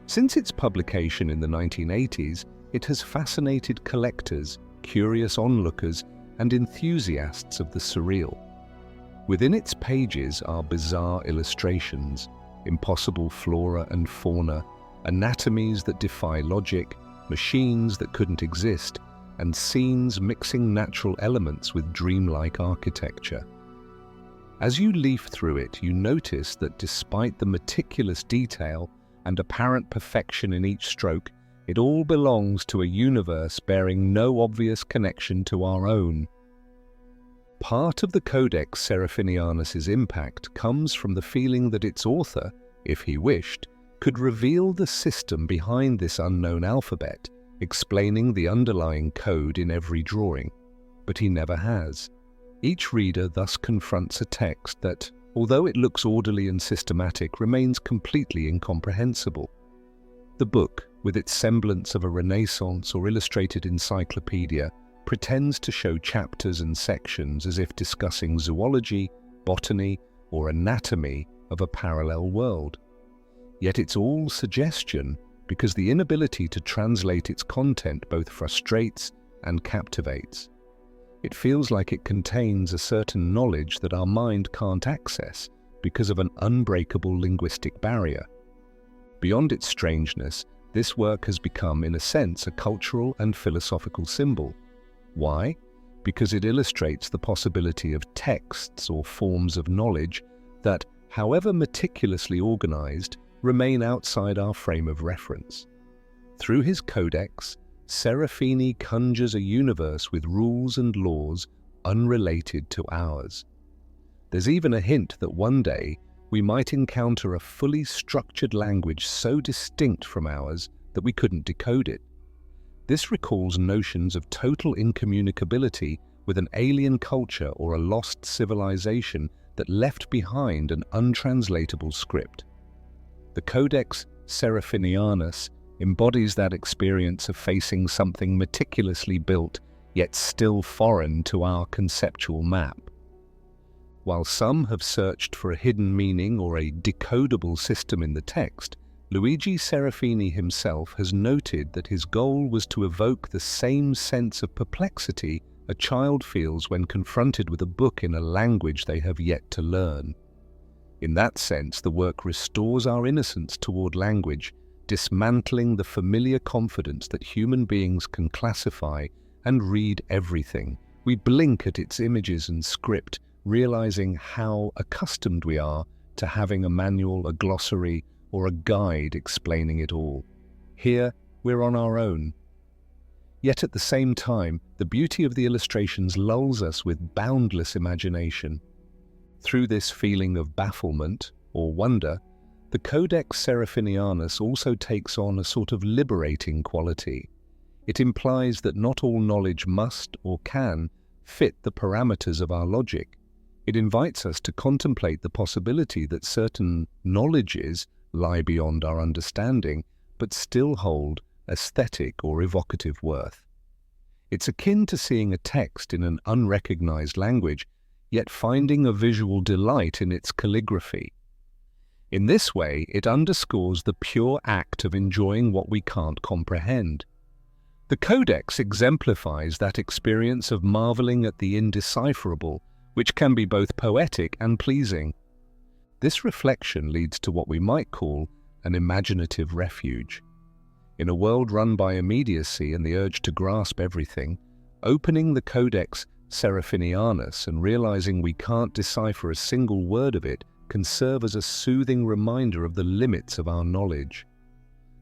Since its publication in the 1980s, it has fascinated collectors, curious onlookers, and enthusiasts of the surreal. Within its pages are bizarre illustrations, impossible flora and fauna, anatomies that defy logic, machines that couldn't exist, and scenes mixing natural elements with dreamlike architecture. As you leaf through it, you notice that despite the meticulous detail and apparent perfection in each stroke, it all belongs to a universe bearing no obvious connection to our own. Part of the Codex Seraphinianus's impact comes from the feeling that its author, if he wished, could reveal the system behind this unknown alphabet, explaining the underlying code in every drawing. But he never has. Each reader thus confronts a text that, although it looks orderly and systematic, remains completely incomprehensible. The book, with its semblance of a Renaissance or illustrated encyclopedia, pretends to show chapters and sections as if discussing zoology, botany, or anatomy of a parallel world. Yet it's all suggestion, because the inability to translate its content both frustrates and captivates. It feels like it contains a certain knowledge that our mind can't access because of an unbreakable linguistic barrier. Beyond its strangeness, this work has become, in a sense, a cultural and philosophical symbol. Why? Because it illustrates the possibility of texts or forms of knowledge that, however meticulously organized, remain outside our frame of reference. Through his codex, Serafini conjures a universe with rules and laws unrelated to ours. There's even a hint that one day we might encounter a fully structured language so distinct from ours that we couldn't decode it. This recalls notions of total incommunicability with an alien culture or a lost civilization that left behind an untranslatable script. The Codex Seraphinianus embodies that experience of facing something meticulously built, yet still foreign to our conceptual map. While some have searched for a hidden meaning or a decodable system in the text, Luigi Serafini himself has noted that his goal was to evoke the same sense of perplexity a child feels when confronted with a book in a language they have yet to learn. In that sense, the work restores our innocence toward language, dismantling the familiar confidence that human beings can classify and read everything. We blink at its images and script, realizing how accustomed we are to having a manual, a glossary, or a guide explaining it all. Here, we're on our own. Yet at the same time, the beauty of the illustrations lulls us with boundless imagination. Through this feeling of bafflement or wonder, the Codex Seraphinianus also takes on a sort of liberating quality. It implies that not all knowledge must or can fit the parameters of our logic. It invites us to contemplate the possibility that certain knowledges lie beyond our understanding, but still hold aesthetic or evocative worth. It's akin to seeing a text in an unrecognized language, yet finding a visual delight in its calligraphy. In this way, it underscores the pure act of enjoying what we can't comprehend. The Codex exemplifies that experience of marveling at the indecipherable, which can be both poetic and pleasing. This reflection leads to what we might call an imaginative refuge. In a world run by immediacy and the urge to grasp everything, opening the Codex Seraphinianus and realizing we can't decipher a single word of it can serve as a soothing reminder of the limits of our knowledge.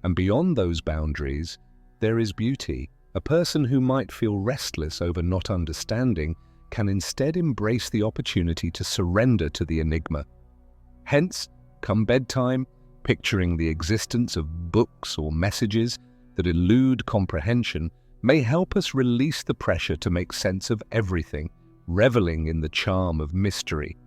And beyond those boundaries, there is beauty. A person who might feel restless over not understanding can instead embrace the opportunity to surrender to the enigma. Hence, come bedtime, picturing the existence of books or messages that elude comprehension may help us release the pressure to make sense of everything, reveling in the charm of mystery.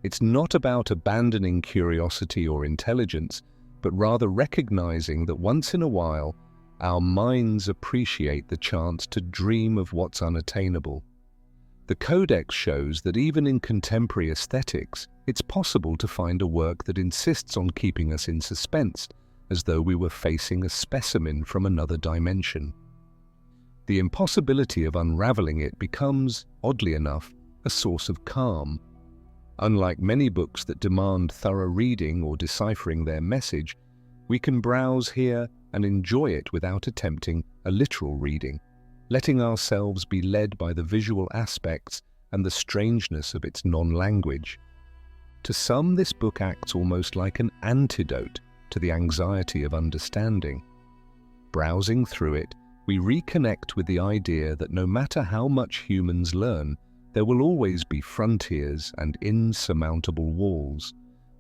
It's not about abandoning curiosity or intelligence, but rather recognizing that once in a while, our minds appreciate the chance to dream of what's unattainable. The Codex shows that even in contemporary aesthetics, it's possible to find a work that insists on keeping us in suspense, as though we were facing a specimen from another dimension. The impossibility of unraveling it becomes, oddly enough, a source of calm. Unlike many books that demand thorough reading or deciphering their message, we can browse here and enjoy it without attempting a literal reading, letting ourselves be led by the visual aspects and the strangeness of its non-language. To some, this book acts almost like an antidote to the anxiety of understanding. Browsing through it, we reconnect with the idea that no matter how much humans learn, there will always be frontiers and insurmountable walls.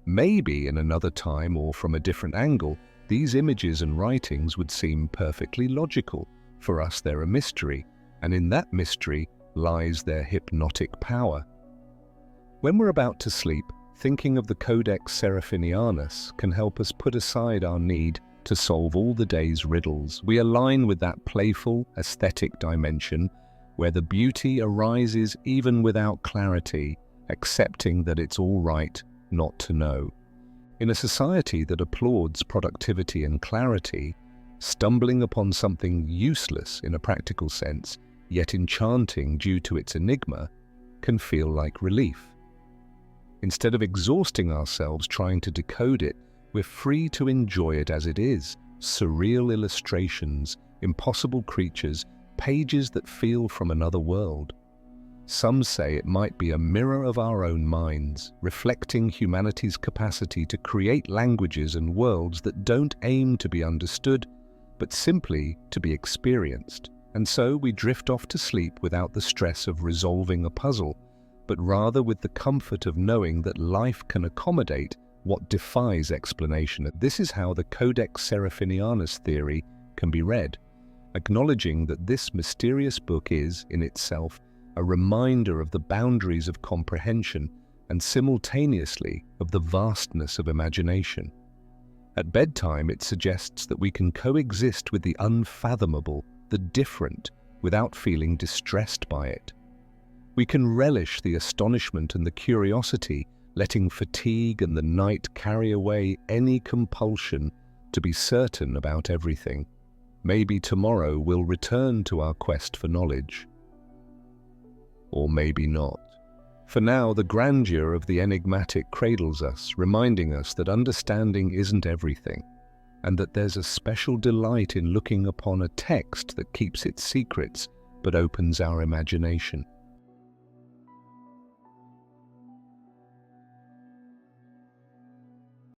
Maybe in another time or from a different angle, these images and writings would seem perfectly logical. For us, they're a mystery, and in that mystery lies their hypnotic power. When we're about to sleep, thinking of the Codex Seraphinianus can help us put aside our need to solve all the day's riddles. We align with that playful, aesthetic dimension where the beauty arises even without clarity, accepting that it's all right not to know. In a society that applauds productivity and clarity, stumbling upon something useless in a practical sense, yet enchanting due to its enigma, can feel like relief. Instead of exhausting ourselves trying to decode it, we're free to enjoy it as it is: surreal illustrations, impossible creatures, pages that feel from another world. Some say it might be a mirror of our own minds, reflecting humanity's capacity to create languages and worlds that don't aim to be understood, but simply to be experienced. And so we drift off to sleep without the stress of resolving a puzzle, but rather with the comfort of knowing that life can accommodate what defies explanation. This is how the Codex Seraphinianus theory can be read, acknowledging that this mysterious book is, in itself, a reminder of the boundaries of comprehension and simultaneously of the vastness of imagination. At bedtime, it suggests that we can coexist with the unfathomable, the different, without feeling distressed by it. We can relish the astonishment and the curiosity, letting fatigue and the night carry away any compulsion to be certain about everything. Maybe tomorrow we'll return to our quest for knowledge. Or maybe not. For now, the grandeur of the enigmatic cradles us, reminding us that understanding isn't everything, and that there's a special delight in looking upon a text that keeps its secrets but opens our imagination.